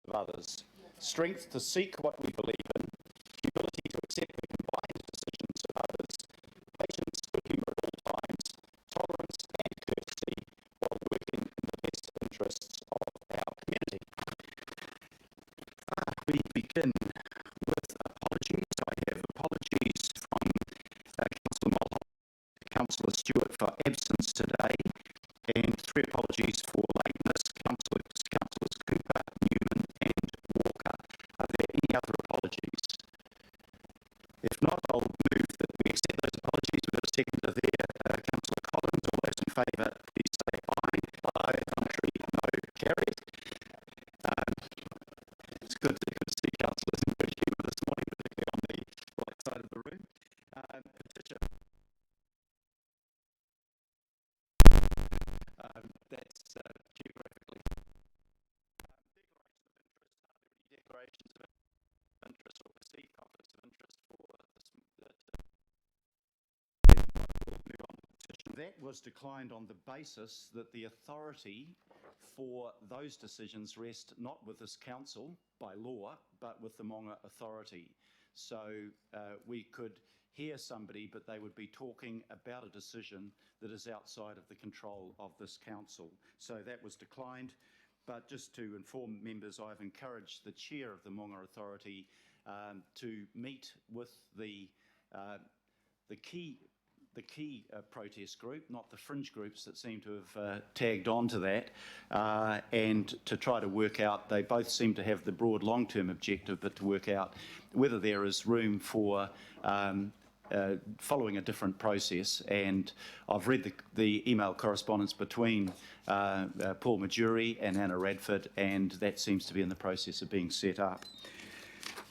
of others, strength to seek what we believe in, humility to accept the combined decisions of others, patience, good humour at all times, tolerance and courtesy while working in the best interests of our community. We begin with apologies. I have apologies from Councillor Mulholland, Councillor Stewart for absence today, and 3 apologies for lateness, Councillors Cooper, Newman and Walker. Are there any other apologies? If not, I'll move that we accept those apologies. We've got a seconder there, Councillor Collins. All those in favour, please say aye. Aye. Contrary, no. Carried. It's good to see councillors in good humour this morning, particularly on the right side of the room. Petition. That's geographically. Declarations of interest or perceived conflicts of interest for this. We'll move on to the petition. That was declined on the basis that the authority for those decisions rest not with this council by law, but with the Maunga Authority. So we could hear somebody, but they would be talking about a decision that is outside of the control of this council. So that was declined. But just to inform members, I've encouraged the chair of the Maunga Authority to meet with the key protest group, not the fringe groups that seem to have tagged on to that, and to try to work out, they both seem to have the broad long-term objective, but to work out whether there is room for following a different process. And I've read the email correspondence between Paul Majuri and Anna Radford, and that seems to be in the process of being set up.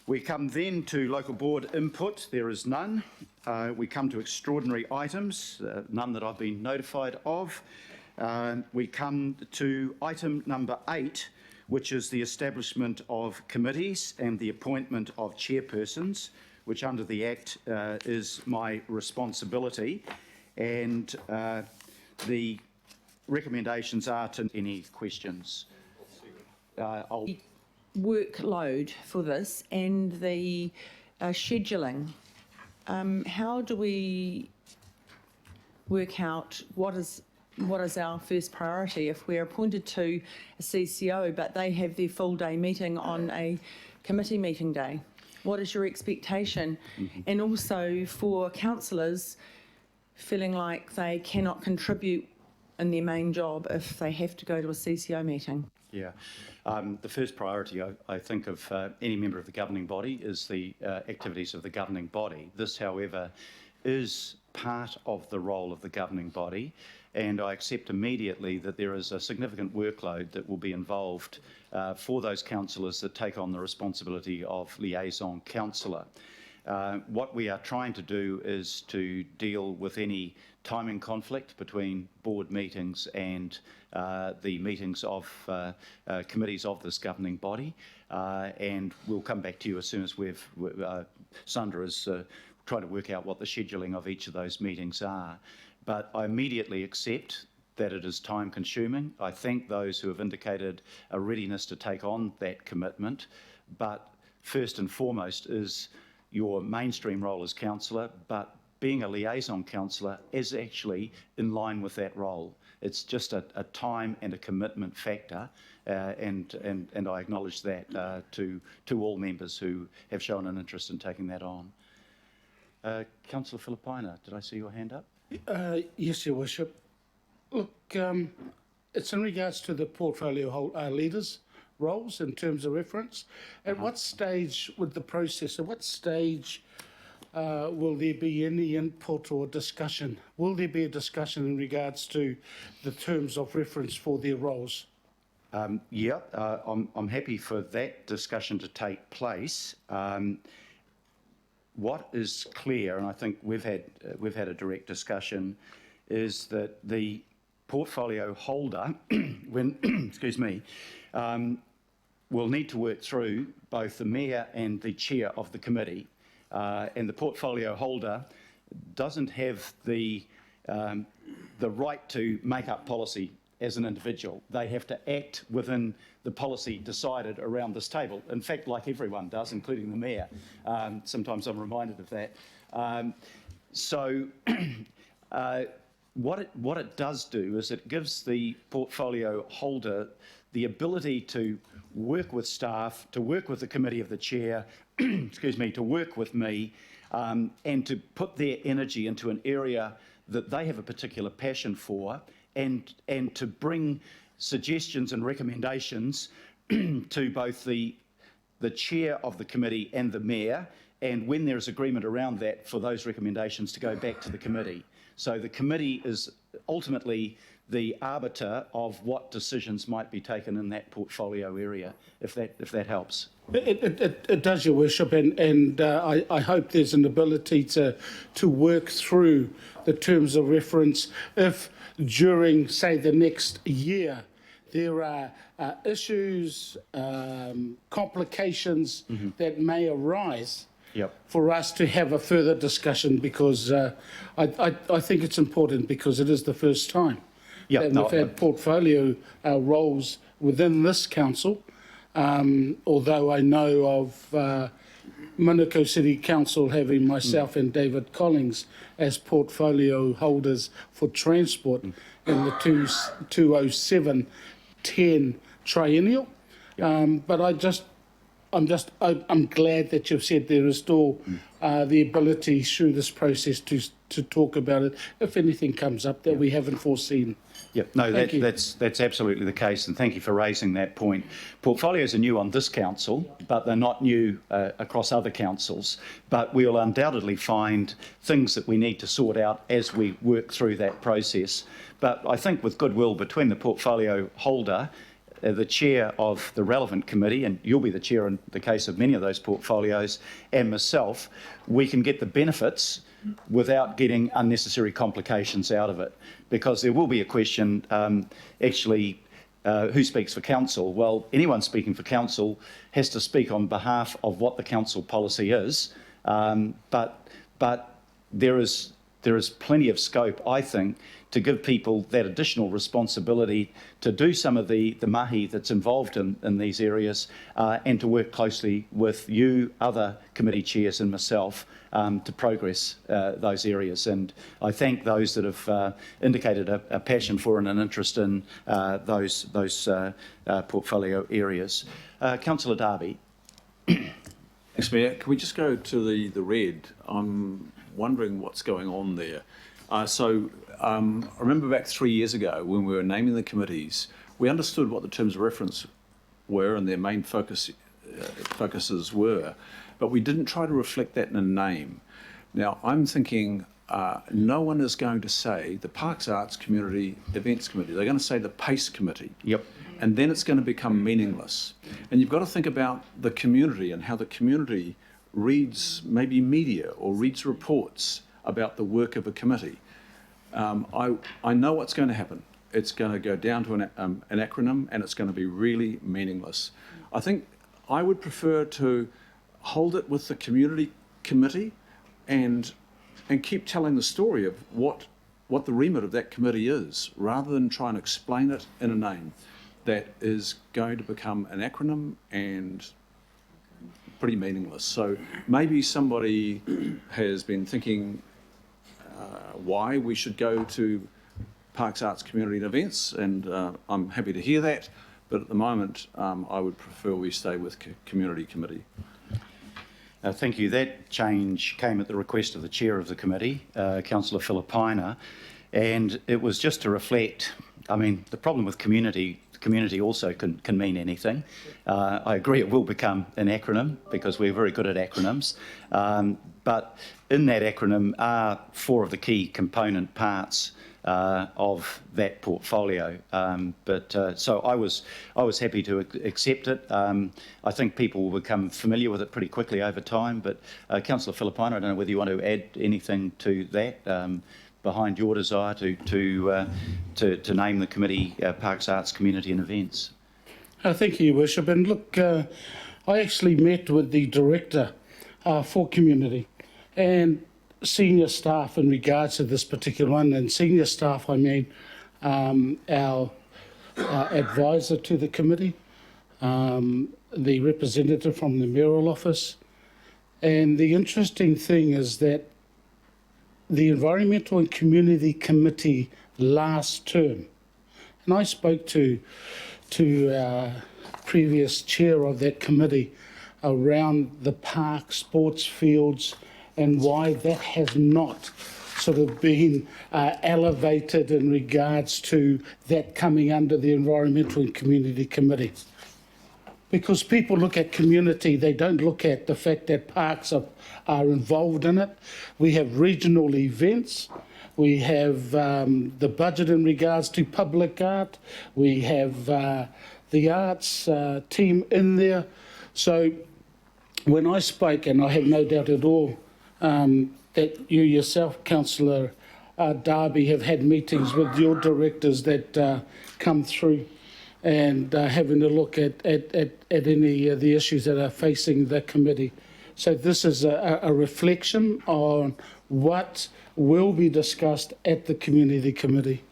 We come then to local board input. There is none. We come to extraordinary items, none that I've been notified of. We come to item number 8, which is the establishment of committees and the appointment of chairpersons, which under the Act is my responsibility. And the recommendations are to any questions. I'll Workload for this and the scheduling. How do we work out what is our first priority if we're appointed to a CCO but they have their full day meeting on a committee meeting day? What is your expectation? And also for councillors feeling like they cannot contribute in their main job if they have to go to a CCO meeting? Yeah. The first priority, I think, of any member of the governing body is the activities of the governing body. This, however, is part of the role of the governing body, and I accept immediately that there is a significant workload that will be involved for those councillors that take on the responsibility of liaison councillor. What we are trying to do is to deal with any timing conflict between board meetings and the meetings of committees of this governing body, and we'll come back to you as soon as Sandra is trying to work out what the scheduling of each of those meetings are. But I immediately accept that it is time consuming. I thank those who have indicated a readiness to take on that commitment, but first and foremost is your mainstream role as councillor, but being a liaison councillor is actually in line with that role. It's just a time and a commitment factor, and I acknowledge that to all members who have shown an interest in taking that on. Councillor Filipaina, did I see your hand up? Yes, Your Worship. Look, it's in regards to the portfolio leaders' roles in terms of reference. At what stage with the process, at what stage will there be any input or discussion? Will there be a discussion in regards to the terms of reference for their roles? I'm happy for that discussion to take place. What is clear, and I think we've had a direct discussion, is that the portfolio holder, excuse me, will need to work through both the mayor and the chair of the committee, and the portfolio holder doesn't have the right to make up policy as an individual. They have to act within the policy decided around this table. In fact, like everyone does, including the mayor. Sometimes I'm reminded of that. What it does do is it gives the portfolio holder the ability to work with staff, to work with the committee of the chair, excuse me, to work with me, and to put their energy into an area that they have a particular passion for, and to bring suggestions and recommendations to both the chair of the committee and the mayor, and when there is agreement around that, for those recommendations to go back to the committee. So the committee is ultimately the arbiter of what decisions might be taken in that portfolio area, if that helps. It does, Your Worship, and I hope there's an ability to work through the terms of reference if during, say, the next year there are issues, complications that may arise. Yep. For us to have a further discussion, because I think it's important, because it is the first time that we've had portfolio roles within this council, although I know of Manukau City Council having myself and David Collings as portfolio holders for transport in the 207-10 triennial. But I'm glad that you've said there is still the ability through this process to talk about it if anything comes up that we haven't foreseen. Yep, no, that's absolutely the case, and thank you for raising that point. Portfolios are new on this council, but they're not new across other councils. But we'll undoubtedly find things that we need to sort out as we work through that process. But I think with goodwill between the portfolio holder, the chair of the relevant committee, and you'll be the chair in the case of many of those portfolios, and myself, we can get the benefits without getting unnecessary complications out of it. Because there will be a question, who speaks for council? Well, anyone speaking for council has to speak on behalf of what the council policy is, but there is plenty of scope, I think, to give people that additional responsibility to do some of the mahi that's involved in these areas, and to work closely with you, other committee chairs, and myself to progress those areas. And I thank those that have indicated a passion for and an interest in those portfolio areas. Councillor Darby. Thanks, Mayor. Can we just go to the red? I'm wondering what's going on there. I remember back 3 years ago when we were naming the committees, we understood what the terms of reference were and their main focuses were, but we didn't try to reflect that in a name. Now, I'm thinking no one is going to say the Parks Arts Community Events Committee. They're going to say the PACE Committee. Yep. And then it's going to become meaningless. And you've got to think about the community and how the community reads maybe media or reads reports about the work of a committee. I know what's going to happen. It's going to go down to an acronym, and it's going to be really meaningless. I think I would prefer to hold it with the community committee and keep telling the story of what the remit of that committee is, rather than try and explain it in a name that is going to become an acronym and pretty meaningless. So maybe somebody has been thinking why we should go to Parks, Arts, Community and Events, and I'm happy to hear that, but at the moment I would prefer we stay with Community Committee. Thank you. That change came at the request of the chair of the committee, Councillor Filipaina, and it was just to reflect, I mean, the problem with community also can mean anything. I agree it will become an acronym because we're very good at acronyms, but in that acronym are 4 of the key component parts of that portfolio. So I was happy to accept it. I think people will become familiar with it pretty quickly over time. But Councillor Filipaina, I don't know whether you want to add anything to that behind your desire to name the committee Parks, Arts, Community and Events. Thank you, Your Worship. And look, I actually met with the director for community and senior staff in regards to this particular one. And senior staff, I mean our advisor to the committee, the representative from the mayoral office. And the interesting thing is that the Environmental and Community Committee last term, and I spoke to our previous chair of that committee around the park, sports fields, and why that has not sort of been elevated in regards to that coming under the Environmental and Community Committee. Because people look at community, they don't look at the fact that parks are involved in it. We have regional events. We have the budget in regards to public art. We have the arts team in there. So when I spoke, and I have no doubt at all that you yourself, Councillor Darby, have had meetings with your directors that come through and having a look at any of the issues that are facing the committee. So this is a reflection on what will be discussed at the community committee.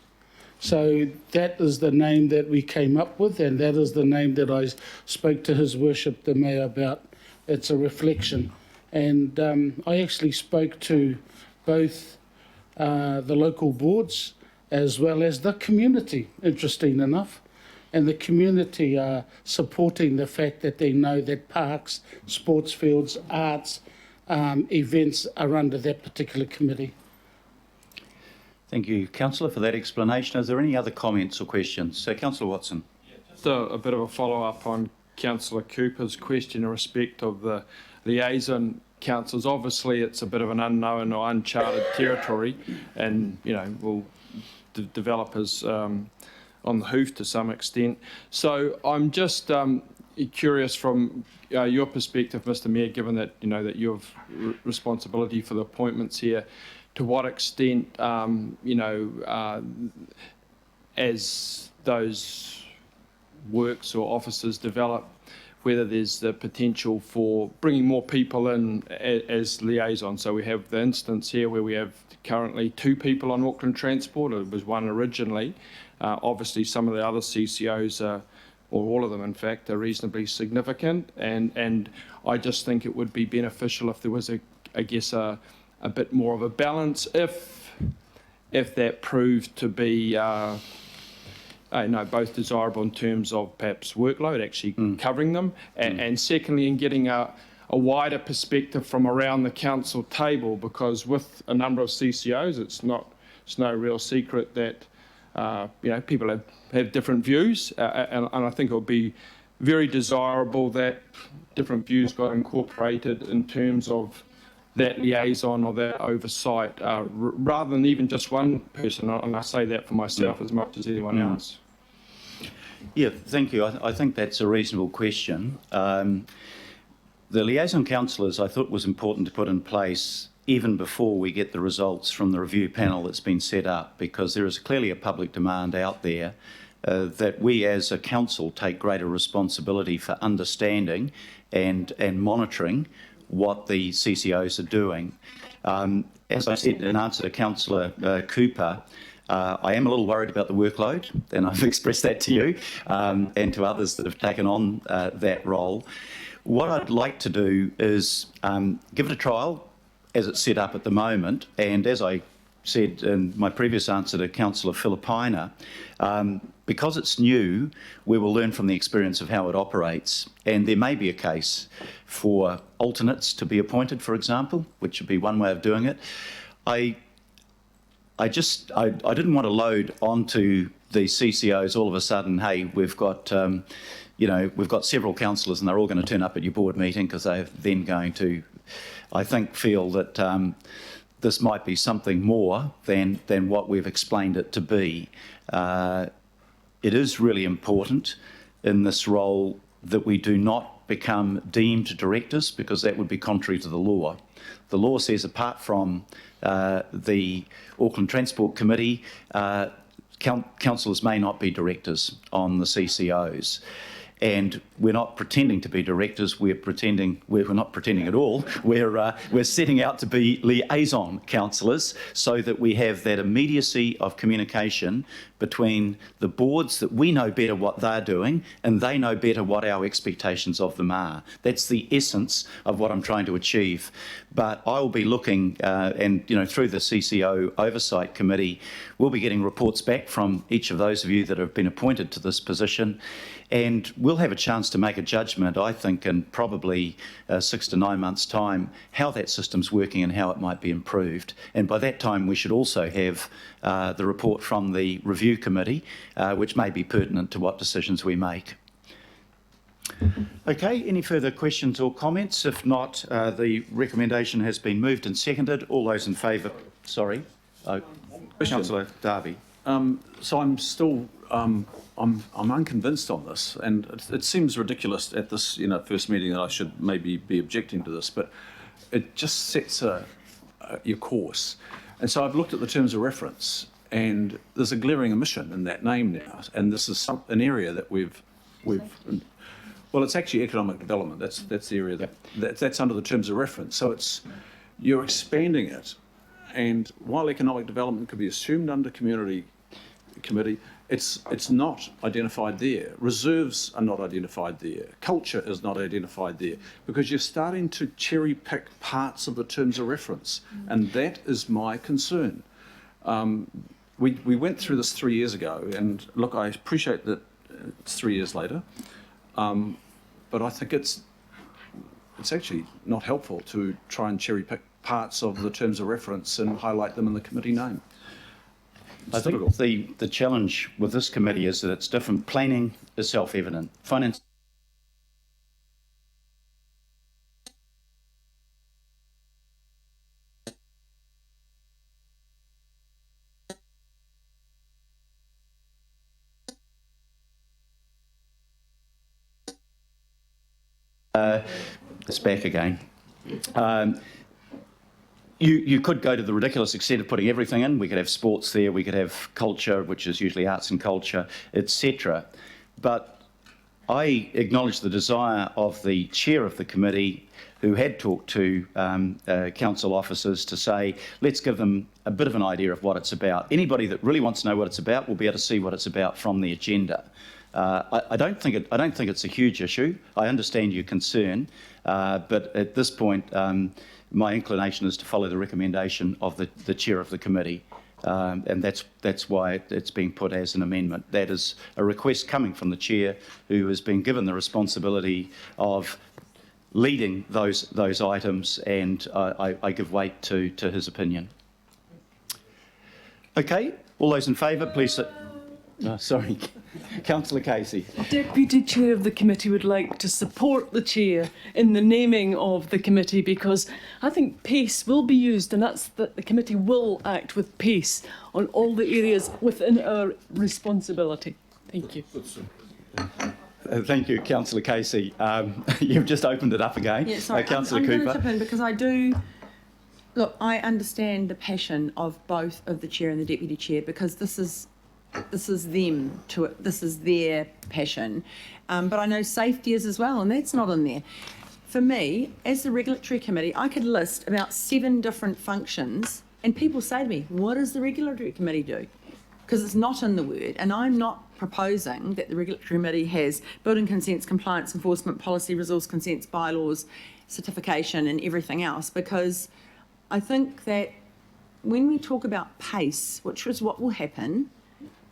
So that is the name that we came up with, and that is the name that I spoke to His Worship the Mayor about. It's a reflection. And I actually spoke to both the local boards as well as the community, interesting enough. And the community are supporting the fact that they know that parks, sports fields, arts, events are under that particular committee. Thank you, Councillor, for that explanation. Are there any other comments or questions? So, Councillor Watson. Just a bit of a follow-up on Councillor Cooper's question in respect of the liaison councils. Obviously, it's a bit of an unknown or uncharted territory, and will develop as on the hoof to some extent. So I'm just curious from your perspective, Mr. Mayor, given that that you have responsibility for the appointments here, to what extent as those works or offices develop, whether there's the potential for bringing more people in as liaisons. So we have the instance here where we have currently 2 people on Auckland Transport. It was 1 originally. Obviously, some of the other CCOs, or all of them in fact, are reasonably significant. And I just think it would be beneficial if there was a bit more of a balance if that proved to be both desirable in terms of perhaps workload, actually covering them, and secondly in getting a wider perspective from around the council table, because with a number of CCOs, it's no real secret that people have different views, and I think it would be very desirable that different views got incorporated in terms of that liaison or that oversight, rather than even just one person, and I say that for myself as much as anyone else. Yeah, thank you. I think that's a reasonable question. The liaison councillors, I thought, was important to put in place even before we get the results from the review panel that's been set up, because there is clearly a public demand out there that we as a council take greater responsibility for understanding and monitoring what the CCOs are doing. As I said in answer to Councillor Cooper, I am a little worried about the workload, and I've expressed that to you and to others that have taken on that role. What I'd like to do is give it a trial as it's set up at the moment, and as I said in my previous answer to Councillor Filipina, because it's new, we will learn from the experience of how it operates, and there may be a case for alternates to be appointed, for example, which would be one way of doing it. I didn't want to load onto the CCOs all of a sudden, hey, we've got several councillors and they're all going to turn up at your board meeting, because they're then going to, I think, feel that this might be something more than what we've explained it to be. It is really important in this role that we do not become deemed directors, because that would be contrary to the law. The law says apart from the Auckland Transport Committee, councillors may not be directors on the CCOs. And we're not pretending to be directors. We're not pretending at all. We're setting out to be liaison councillors so that we have that immediacy of communication between the boards, that we know better what they're doing and they know better what our expectations of them are. That's the essence of what I'm trying to achieve. But I will be looking, and through the CCO Oversight Committee, we'll be getting reports back from each of those of you that have been appointed to this position, and we'll have a chance to make a judgment, I think, in probably 6 to 9 months' time, how that system's working and how it might be improved. And by that time, we should also have the report from the review committee, which may be pertinent to what decisions we make. Okay, any further questions or comments? If not, the recommendation has been moved and seconded. All those in favour? Sorry. Councillor Darby. So I'm still, I'm unconvinced on this, and it seems ridiculous at this, first meeting that I should maybe be objecting to this, but it just sets your course. And so I've looked at the terms of reference, and there's a glaring omission in that name now, and this is an area that we've. Well, it's actually economic development. That's the area that's under the terms of reference. So you're expanding it, and while economic development could be assumed under community committee, it's not identified there. Reserves are not identified there. Culture is not identified there, because you're starting to cherry pick parts of the terms of reference, and that is my concern. We went through this 3 years ago, and look, I appreciate that it's 3 years later. But I think it's actually not helpful to try and cherry pick parts of the terms of reference and highlight them in the committee name. I think the challenge with this committee is that it's different. Planning is self-evident. Finance. It's back again. You could go to the ridiculous extent of putting everything in. We could have sports there, we could have culture, which is usually arts and culture, etc. But I acknowledge the desire of the chair of the committee, who had talked to council officers, to say, let's give them a bit of an idea of what it's about. Anybody that really wants to know what it's about will be able to see what it's about from the agenda. I don't think it's a huge issue. I understand your concern, but at this point, my inclination is to follow the recommendation of the chair of the committee, and that's why it's being put as an amendment. That is a request coming from the chair, who has been given the responsibility of leading those items, and I give weight to his opinion. Okay, all those in favour, please sit. Sorry, Councillor Casey. Deputy Chair of the committee would like to support the Chair in the naming of the committee, because I think pace will be used, and that's that the committee will act with pace on all the areas within our responsibility. Thank you. Thank you, Councillor Casey. You've just opened it up again. Yeah, sorry, Councillor I'm Cooper. going to chip in because I do. Look, I understand the passion of both of the chair and the deputy chair, because this is them to it. This is their passion, but I know safety is as well, and that's not in there. For me, as the regulatory committee, I could list about 7 different functions, and people say to me, "What does the regulatory committee do?" Because it's not in the word, and I'm not proposing that the regulatory committee has building consents, compliance enforcement, policy, resource consents, bylaws, certification, and everything else, because I think that when we talk about pace, which is what will happen,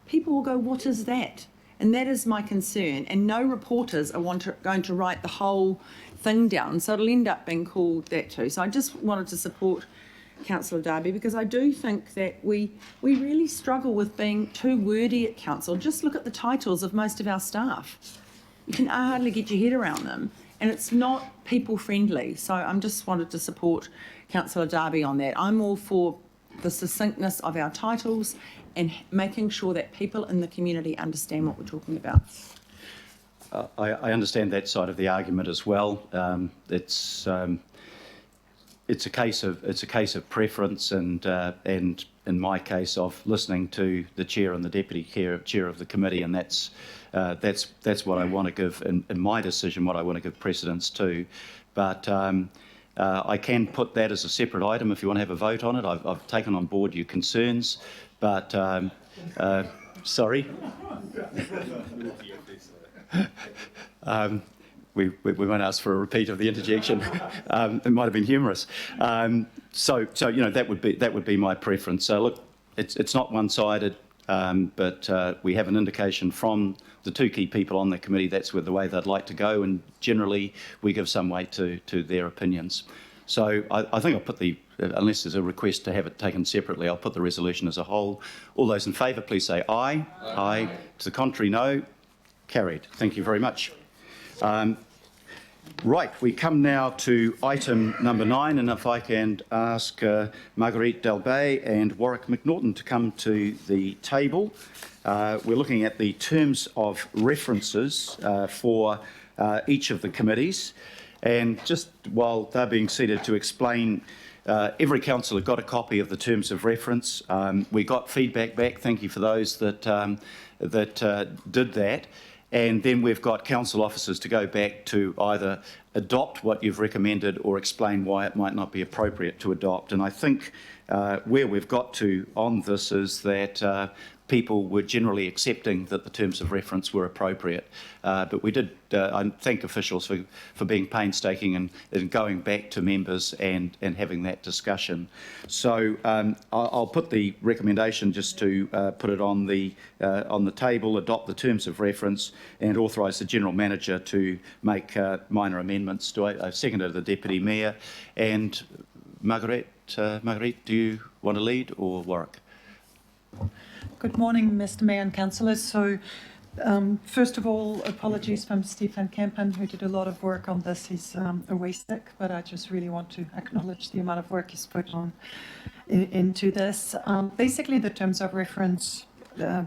people will go, what is that? And that is my concern. And no reporters are going to write the whole thing down. So it'll end up being called that too. So I just wanted to support Councillor Darby, because I do think that we really struggle with being too wordy at council. Just look at the titles of most of our staff. You can hardly get your head around them. And it's not people friendly. So I'm just wanted to support Councillor Darby on that. I'm all for the succinctness of our titles and making sure that people in the community understand what we're talking about. I understand that side of the argument as well. It's a case of preference, and in my case, of listening to the chair and the deputy chair of the committee, and that's what I want to give in my decision, what I want to give precedence to. But I can put that as a separate item if you want to have a vote on it. I've taken on board your concerns, but sorry. We won't ask for a repeat of the interjection. It might have been humorous. So you know, that would be my preference. So look, it's not one-sided, but we have an indication from the two key people on the committee that's the way they'd like to go, and generally we give some weight to their opinions. So I think I'll put unless there's a request to have it taken separately, I'll put the resolution as a whole. All those in favour, please say aye. Aye. To the contrary, no. Carried. Thank you very much. Right, we come now to item number 9, and if I can ask Marguerite Delbay and Warwick McNaughton to come to the table. We're looking at the terms of references for each of the committees, and just while they're being seated, to explain, every councillor got a copy of the terms of reference. We got feedback back, thank you for those that did that. And then we've got council officers to go back to either adopt what you've recommended or explain why it might not be appropriate to adopt. And I think where we've got to on this is that people were generally accepting that the terms of reference were appropriate. But we did, I thank officials for being painstaking and going back to members and having that discussion. So I'll put the recommendation just to put it on the table, adopt the terms of reference and authorise the General Manager to make minor amendments. I've seconded the Deputy Mayor. And Marguerite, do you want to lead, or Warwick? Good morning, Mr. Mayor and councillors. So, first of all, apologies from Steve Van Kempen, who did a lot of work on this. He's away sick, but I just really want to acknowledge the amount of work he's put on into this. Basically, the terms of reference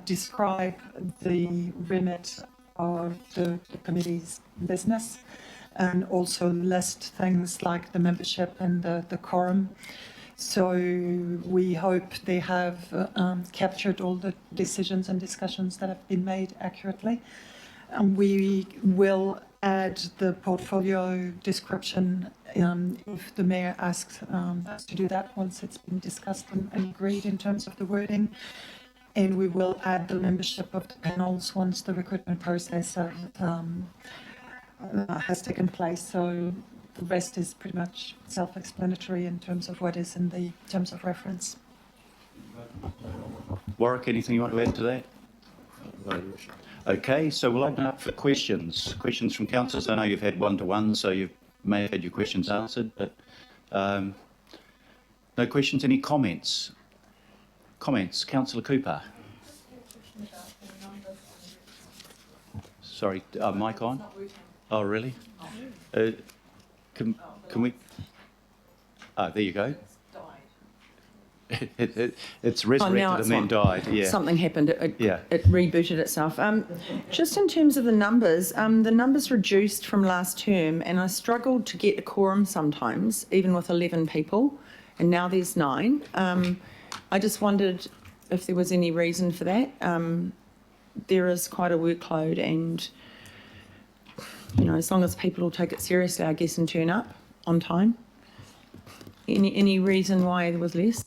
describe the remit of the committee's business, and also list things like the membership and the quorum. So we hope they have captured all the decisions and discussions that have been made accurately. And we will add the portfolio description if the mayor asks us to do that once it's been discussed and agreed in terms of the wording. And we will add the membership of the panels once the recruitment process has taken place. So the rest is pretty much self-explanatory in terms of what is in the terms of reference. Warwick, anything you want to add to that? Okay, so we'll open up for questions. Questions from councillors. I know you've had one-to-one, so you may have had your questions answered, but no questions. Any comments? Comments. Councillor Cooper. Sorry, mic on? Oh, really? Can we? There you go. It's resurrected and then died. Yeah. Something happened. It Yeah. rebooted itself. Just in terms of the numbers reduced from last term, and I struggled to get a quorum sometimes, even with 11 people, and now there's 9. I just wondered if there was any reason for that. There is quite a workload, and as long as people will take it seriously, I guess, and turn up on time. Any reason why there was less?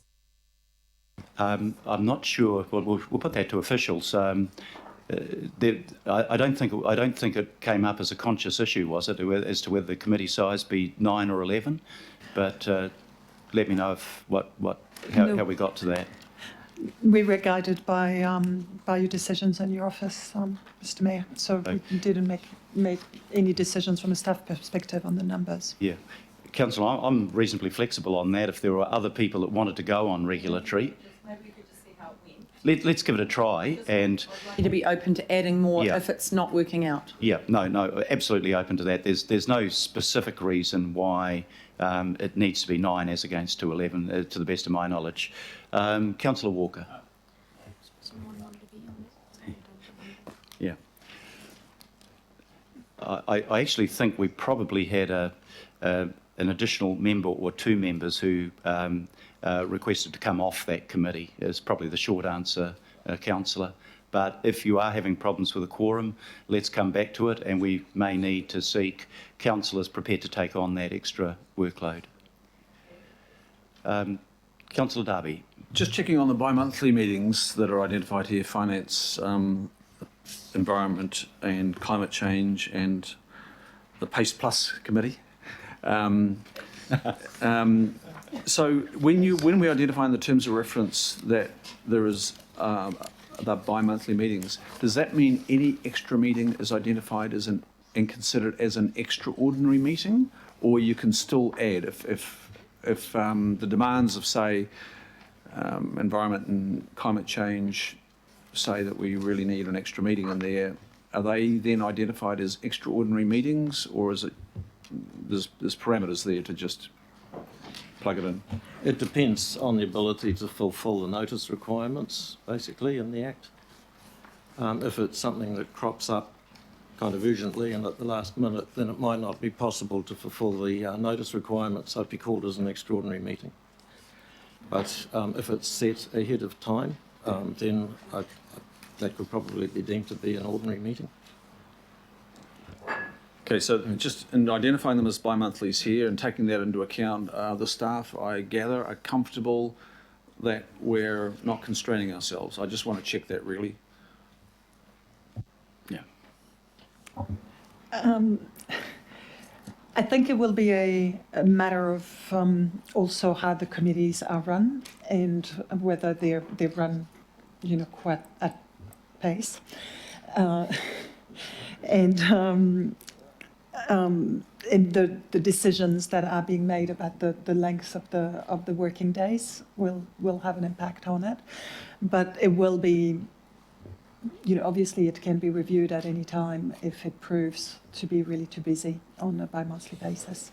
I'm not sure. Well, we'll put that to officials. I don't think it came up as a conscious issue, was it, as to whether the committee size be 9 or 11? But let me know if how we got to that. We were guided by your decisions in your office, Mr. Mayor. So we didn't make any decisions from a staff perspective on the numbers. Yeah. Councillor, I'm reasonably flexible on that. If there were other people that wanted to go on regulatory, Maybe we could just see how it went. let's give it a try. And To be open to adding more Yeah. if it's not working out. yeah, no, absolutely open to that. There's no specific reason why it needs to be 9 as against to 11, to the best of my knowledge. Councillor Walker. Yeah. I actually think we probably had an additional member or 2 members who requested to come off that committee, is probably the short answer, Councillor. But if you are having problems with a quorum, let's come back to it, and we may need to seek councillors prepared to take on that extra workload. Councillor Darby. Just checking on the bi-monthly meetings that are identified here, finance, environment and climate change, and the PACE Plus committee. So when we identify in the terms of reference that there is the bi-monthly meetings, does that mean any extra meeting is identified as and considered as an extraordinary meeting, or you can still add if the demands of, say, environment and climate change say that we really need an extra meeting in there, are they then identified as extraordinary meetings, or is it there's parameters there to just plug it in? It depends on the ability to fulfil the notice requirements, basically, in the Act. If it's something that crops up kind of urgently and at the last minute, then it might not be possible to fulfil the notice requirements, so it'd be called as an extraordinary meeting. But if it's set ahead of time, then that could probably be deemed to be an ordinary meeting. Okay, so just in identifying them as bi-monthlies here and taking that into account, the staff, I gather, are comfortable that we're not constraining ourselves. I just want to check that really. Yeah. I think it will be a matter of also how the committees are run and whether they're run, quite at pace, and the decisions that are being made about the length of the working days will have an impact on it, but it will be. Obviously it can be reviewed at any time if it proves to be really too busy on a bi-monthly basis.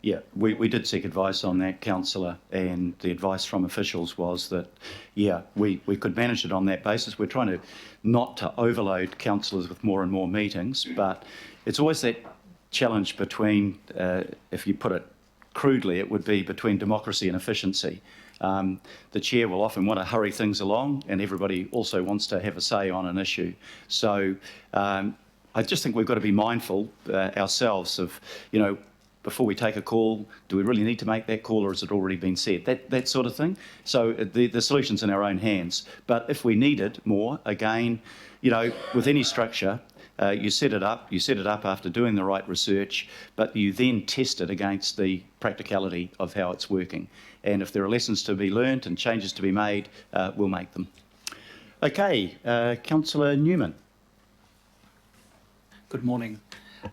Yeah, we did seek advice on that, Councillor, and the advice from officials was that, yeah, we could manage it on that basis. We're trying not to overload councillors with more and more meetings, but it's always that challenge between, if you put it crudely, it would be between democracy and efficiency. The chair will often want to hurry things along, and everybody also wants to have a say on an issue. So I just think we've got to be mindful ourselves of, before we take a call, do we really need to make that call, or has it already been said? That sort of thing. So the solution's in our own hands. But if we needed more, again, with any structure, you set it up after doing the right research, but you then test it against the practicality of how it's working. And if there are lessons to be learnt and changes to be made, we'll make them. Okay, Councillor Newman. Good morning.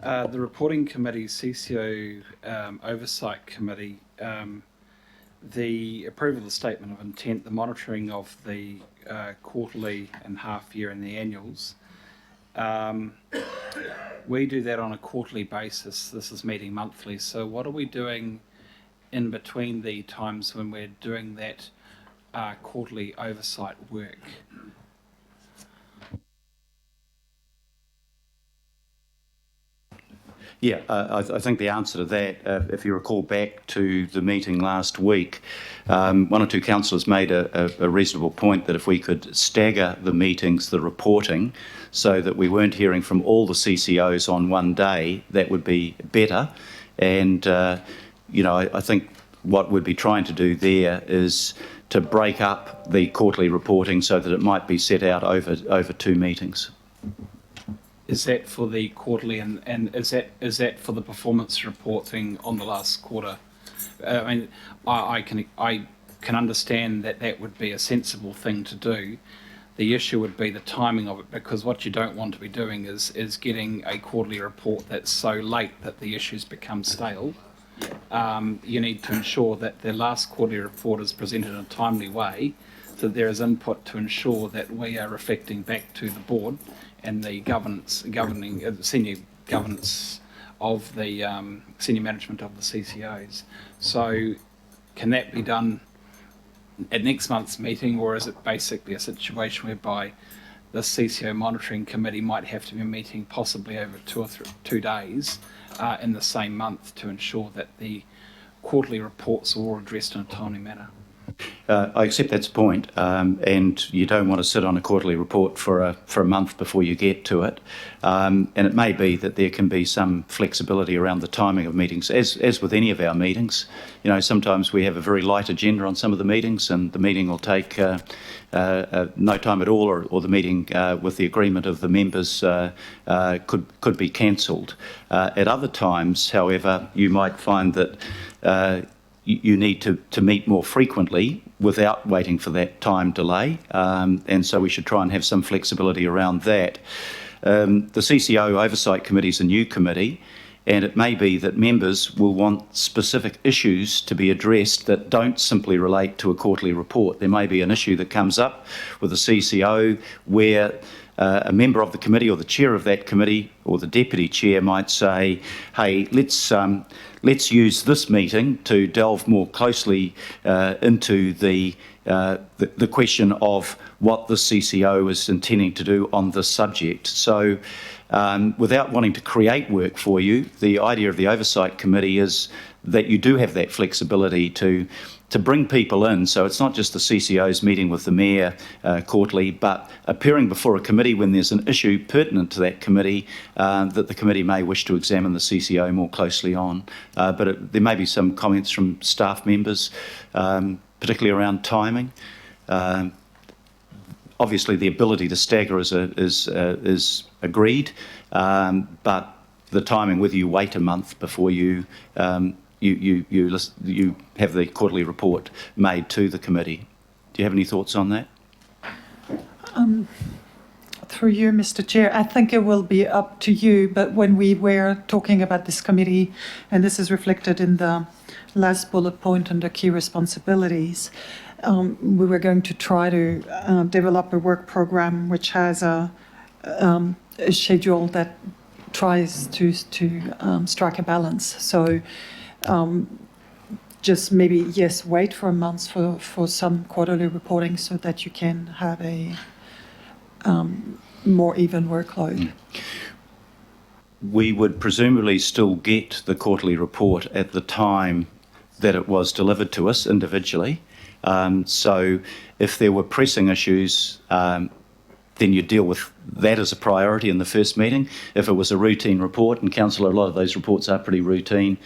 The Reporting Committee, CCO Oversight Committee, the approval of the Statement of Intent, the monitoring of the quarterly and half-year and the annuals, we do that on a quarterly basis. This is meeting monthly. So what are we doing in between the times when we're doing that quarterly oversight work? Yeah, I think the answer to that, if you recall back to the meeting last week, one or two councillors made a reasonable point that if we could stagger the meetings, the reporting, so that we weren't hearing from all the CCOs on one day, that would be better. And, I think what we'd be trying to do there is to break up the quarterly reporting so that it might be set out over two meetings. Is that for the quarterly and is that for the performance reporting on the last quarter? I can understand that would be a sensible thing to do. The issue would be the timing of it, because what you don't want to be doing is getting a quarterly report that's so late that the issues become stale. You need to ensure that the last quarterly report is presented in a timely way, so that there is input to ensure that we are reflecting back to the board and the senior governance of the senior management of the CCOs. So can that be done at next month's meeting, or is it basically a situation whereby the CCO monitoring committee might have to be meeting possibly over 2 days in the same month to ensure that the quarterly reports are all addressed in a timely manner. I accept that's a point, and you don't want to sit on a quarterly report for a month before you get to it. And it may be that there can be some flexibility around the timing of meetings, as with any of our meetings. You know, sometimes we have a very light agenda on some of the meetings, and the meeting will take no time at all, or the meeting, with the agreement of the members, could be cancelled. At other times, however, you might find that you need to meet more frequently without waiting for that time delay, and so we should try and have some flexibility around that. The CCO Oversight Committee is a new committee, and it may be that members will want specific issues to be addressed that don't simply relate to a quarterly report. There may be an issue that comes up with the CCO where a member of the committee or the chair of that committee or the deputy chair might say, hey, let's use this meeting to delve more closely into the question of what the CCO is intending to do on this subject. So without wanting to create work for you, the idea of the Oversight Committee is that you do have that flexibility to bring people in. So it's not just the CCO's meeting with the Mayor quarterly, but appearing before a committee when there's an issue pertinent to that committee that the committee may wish to examine the CCO more closely on. But there may be some comments from staff members, particularly around timing. Obviously, the ability to stagger is agreed, but the timing, whether you wait a month before you have the quarterly report made to the committee. Do you have any thoughts on that? Through you, Mr. Chair, I think it will be up to you, but when we were talking about this committee, and this is reflected in the last bullet point under key responsibilities, we were going to try to develop a work program which has a schedule that tries to strike a balance. So just maybe, yes, wait for a month for some quarterly reporting so that you can have a more even workload. We would presumably still get the quarterly report at the time that it was delivered to us individually. So if there were pressing issues, then you deal with that as a priority in the first meeting. If it was a routine report, and Councillor, a lot of those reports are pretty routine,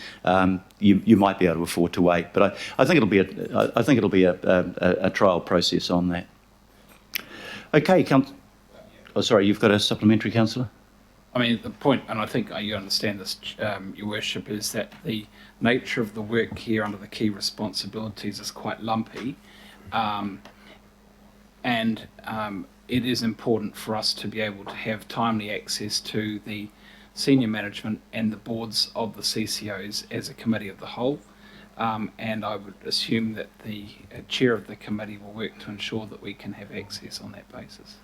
you might be able to afford to wait. But I think it'll be a trial process on that. Okay, oh, sorry, you've got a supplementary, Councillor? I mean, the point, and I think you understand this, Your Worship, is that the nature of the work here under the key responsibilities is quite lumpy, and it is important for us to be able to have timely access to the senior management and the boards of the CCOs as a committee of the whole. And I would assume that the chair of the committee will work to ensure that we can have access on that basis.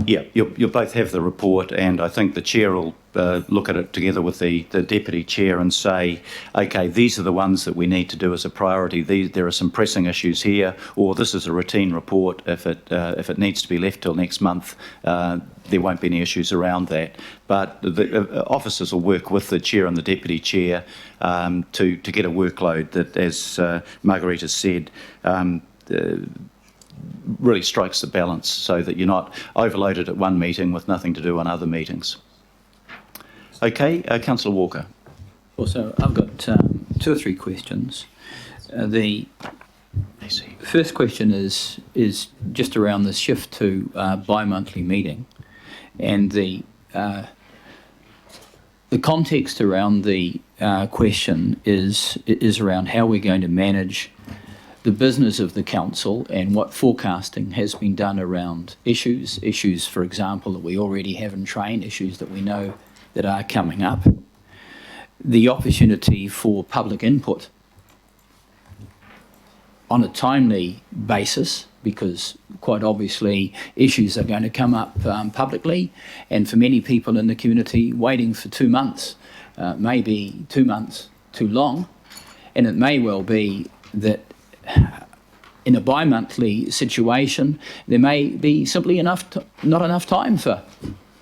Yeah, you'll both have the report, and I think the chair will look at it together with the deputy chair and say, okay, these are the ones that we need to do as a priority. There are some pressing issues here, or this is a routine report. If it needs to be left till next month, there won't be any issues around that. But the officers will work with the chair and the deputy chair to get a workload that, as Margarita said, really strikes the balance so that you're not overloaded at one meeting with nothing to do on other meetings. Okay, Councillor Walker. Also, I've got 2 or 3 questions. The first question is just around the shift to bi-monthly meeting, and the context around the question is around how we're going to manage the business of the council and what forecasting has been done around issues, for example, that we already have in train, issues that we know that are coming up, the opportunity for public input on a timely basis, because quite obviously issues are going to come up publicly, and for many people in the community, waiting for 2 months may be 2 months too long, and it may well be that in a bi-monthly situation, there may be simply not enough time for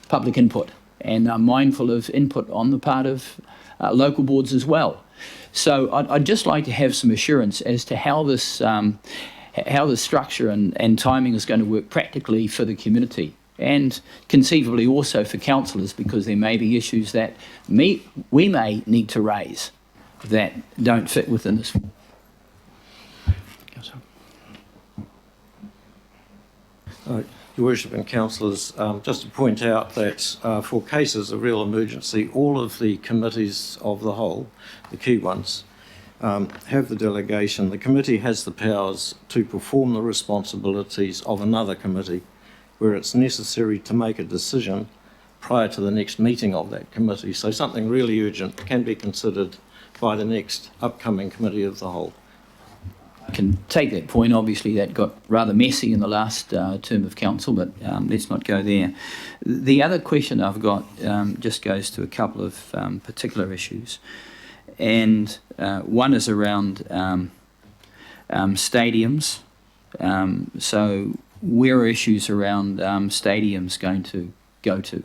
public input, and I'm mindful of input on the part of local boards as well. So I'd just like to have some assurance as to how the structure and timing is going to work practically for the community, and conceivably also for councillors, because there may be issues that we may need to raise that don't fit within this. Your Worship and councillors, just to point out that for cases of real emergency, all of the committees of the whole, the key ones, have the delegation. The committee has the powers to perform the responsibilities of another committee where it's necessary to make a decision prior to the next meeting of that committee. So something really urgent can be considered by the next upcoming committee of the whole. I can take that point. Obviously, that got rather messy in the last term of council, but let's not go there. The other question I've got just goes to a couple of particular issues. And one is around stadiums. So where are issues around stadiums going to go to?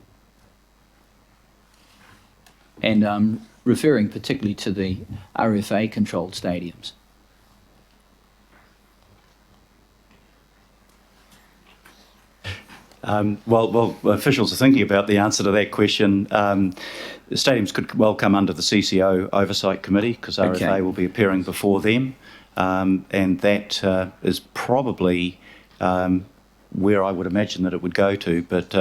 And I'm referring particularly to the RFA-controlled stadiums. Well, officials are thinking about the answer to that question. The stadiums could well come under the CCO Oversight Committee, because RFA Okay. will be appearing before them, and that is probably where I would imagine that it would go to. But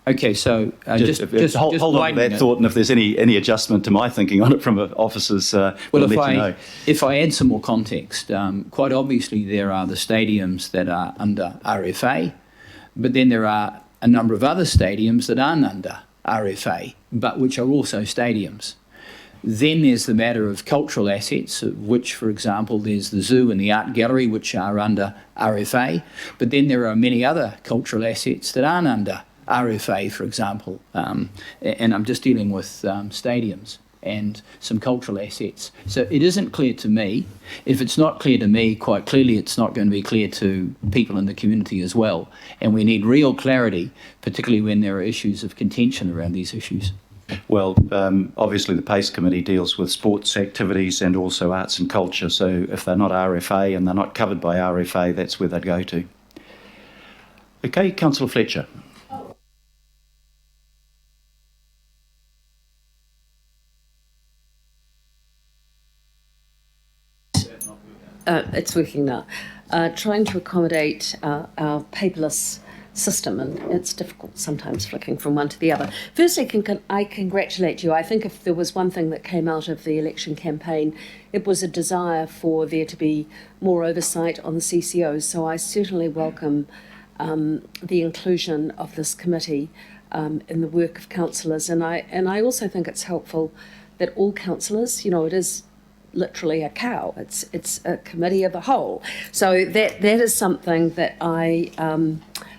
Okay, so just hold on to widening that it. thought, and if there's any adjustment to my thinking on it from officers, Well, we'll let you know. if I add some more context, quite obviously there are the stadiums that are under RFA, but then there are a number of other stadiums that aren't under RFA, but which are also stadiums. Then there's the matter of cultural assets, of which, for example, there's the zoo and the art gallery, which are under RFA, but then there are many other cultural assets that aren't under RFA, for example, and I'm just dealing with stadiums and some cultural assets. So it isn't clear to me. If it's not clear to me, quite clearly it's not going to be clear to people in the community as well. And we need real clarity, particularly when there are issues of contention around these issues. Well, obviously the PACE committee deals with sports activities and also arts and culture, so if they're not RFA and they're not covered by RFA, that's where they'd go to. Okay, Councillor Fletcher. It's working now. Trying to accommodate our paperless system, and it's difficult sometimes flicking from one to the other. Firstly, I congratulate you. I think if there was one thing that came out of the election campaign, it was a desire for there to be more oversight on the CCOs. So I certainly welcome the inclusion of this committee in the work of councillors, and I also think it's helpful that all councillors, it is literally a cow. It's a committee of the whole. So that is something that I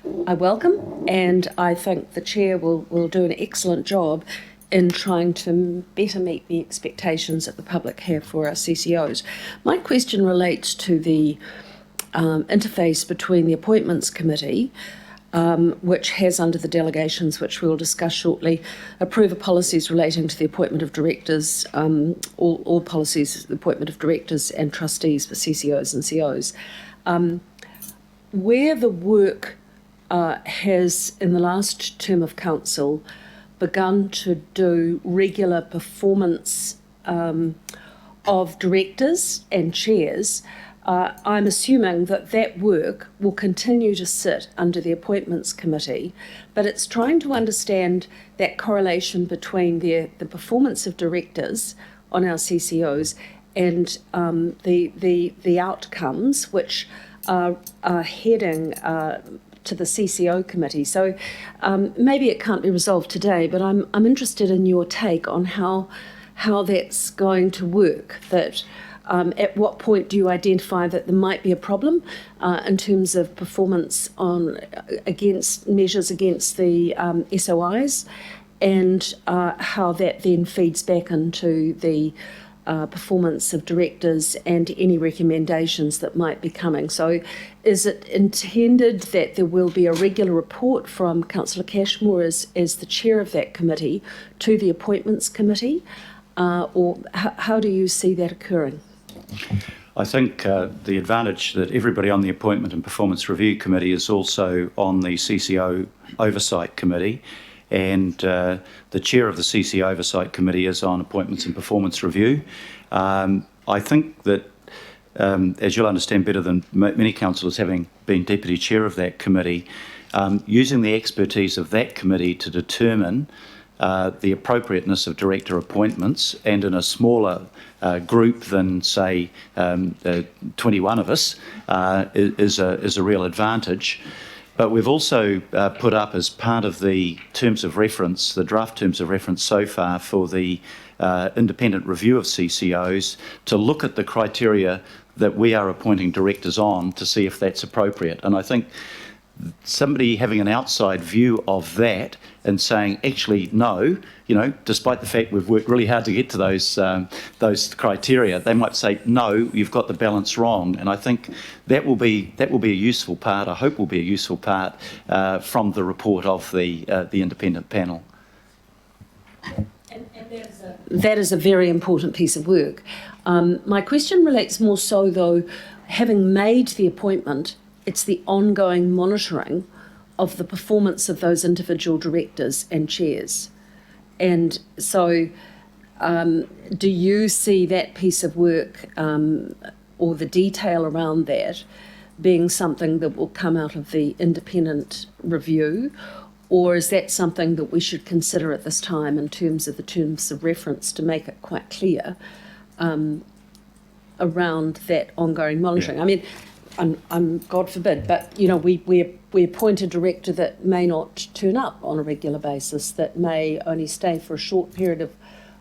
welcome, and I think the chair will do an excellent job in trying to better meet the expectations that the public have for our CCOs. My question relates to the interface between the Appointments Committee, which has under the delegations, which we'll discuss shortly, approve of policies relating to the appointment of directors, all policies, the appointment of directors and trustees for CCOs and COs. Where the work has, in the last term of council, begun to do regular performance of directors and chairs, I'm assuming that work will continue to sit under the Appointments Committee, but it's trying to understand that correlation between the performance of directors on our CCOs and the outcomes which are heading to the CCO committee. So maybe it can't be resolved today, but I'm interested in your take on how that's going to work. That at what point do you identify that there might be a problem in terms of performance against measures against the SOIs, and how that then feeds back into the performance of directors and any recommendations that might be coming. So is it intended that there will be a regular report from Councillor Cashmore as the chair of that committee to the Appointments Committee? or how do you see that occurring? I think the advantage that everybody on the Appointment and Performance Review Committee is also on the CCO Oversight Committee, and the chair of the CCO Oversight Committee is on Appointments and Performance Review. I think that, as you'll understand better than many councillors, having been deputy chair of that committee, using the expertise of that committee to determine the appropriateness of director appointments, and in a smaller group than, say, 21 of us, is a real advantage. But we've also put up, as part of the terms of reference, the draft terms of reference so far for the independent review of CCOs, to look at the criteria that we are appointing directors on to see if that's appropriate. And I think somebody having an outside view of that and saying, actually, no, you know, despite the fact we've worked really hard to get to those criteria, they might say, no, you've got the balance wrong. And I think that will be a useful part, I hope will be a useful part from the report of the independent panel. That is a very important piece of work. My question relates more so, though, having made the appointment, it's the ongoing monitoring of the performance of those individual directors and chairs. And so do you see that piece of work or the detail around that being something that will come out of the independent review? Or is that something that we should consider at this time in terms of the terms of reference to make it quite clear around that ongoing monitoring? Yeah. I mean, I'm God forbid, but you know, we appoint a director that may not turn up on a regular basis, that may only stay for a short period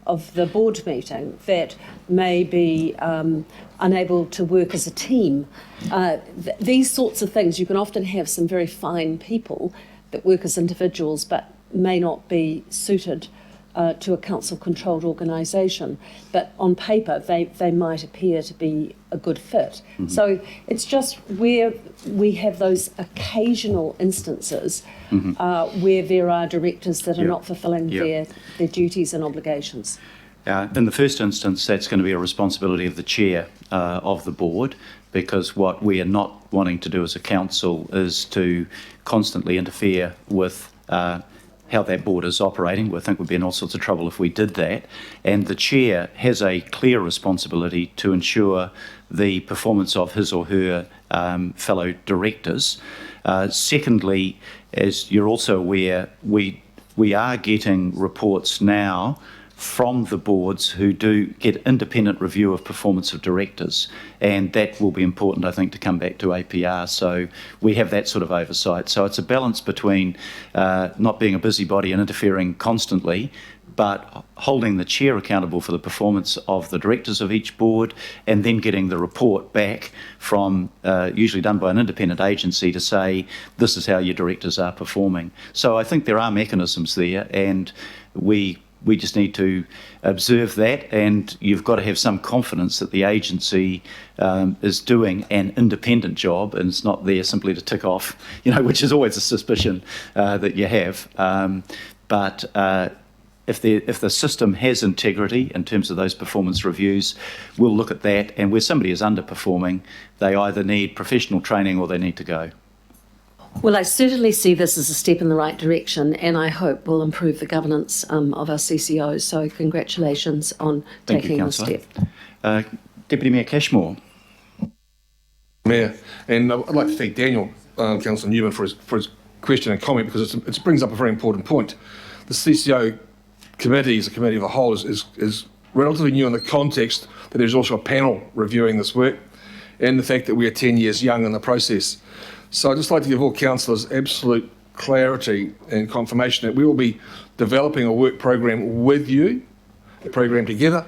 of the board meeting, that may be unable to work as a team. These sorts of things, you can often have some very fine people that work as individuals but may not be suited to a council-controlled organisation, but on paper they might appear to be a good fit. Mm-hmm. So it's just where we have those occasional instances where there are directors that are not fulfilling their duties and obligations. In the first instance, that's going to be a responsibility of the chair of the board, because what we are not wanting to do as a council is to constantly interfere with how that board is operating. We think we'd be in all sorts of trouble if we did that. And the chair has a clear responsibility to ensure the performance of his or her fellow directors. Secondly, as you're also aware, we are getting reports now from the boards who do get independent review of performance of directors, and that will be important, I think, to come back to APR. So we have that sort of oversight. So it's a balance between not being a busybody and interfering constantly, but holding the chair accountable for the performance of the directors of each board, and then getting the report back from, usually done by an independent agency, to say, this is how your directors are performing. So I think there are mechanisms there, and we just need to observe that, and you've got to have some confidence that the agency is doing an independent job and it's not there simply to tick off, you know, which is always a suspicion that you have. But if the system has integrity in terms of those performance reviews, we'll look at that, and where somebody is underperforming, they either need professional training or they need to go. Well, I certainly see this as a step in the right direction, and I hope will improve the governance of our CCOs. So congratulations on taking this step. Deputy Mayor Cashmore. Mayor, and I'd like to thank Daniel, Councillor Newman, for his question and comment, because it brings up a very important point. The CCO committee, as a committee of the whole, is relatively new in the context that there's also a panel reviewing this work, and the fact that we are 10 years young in the process. So I'd just like to give all councillors absolute clarity and confirmation that we will be developing a work program with you, a program together,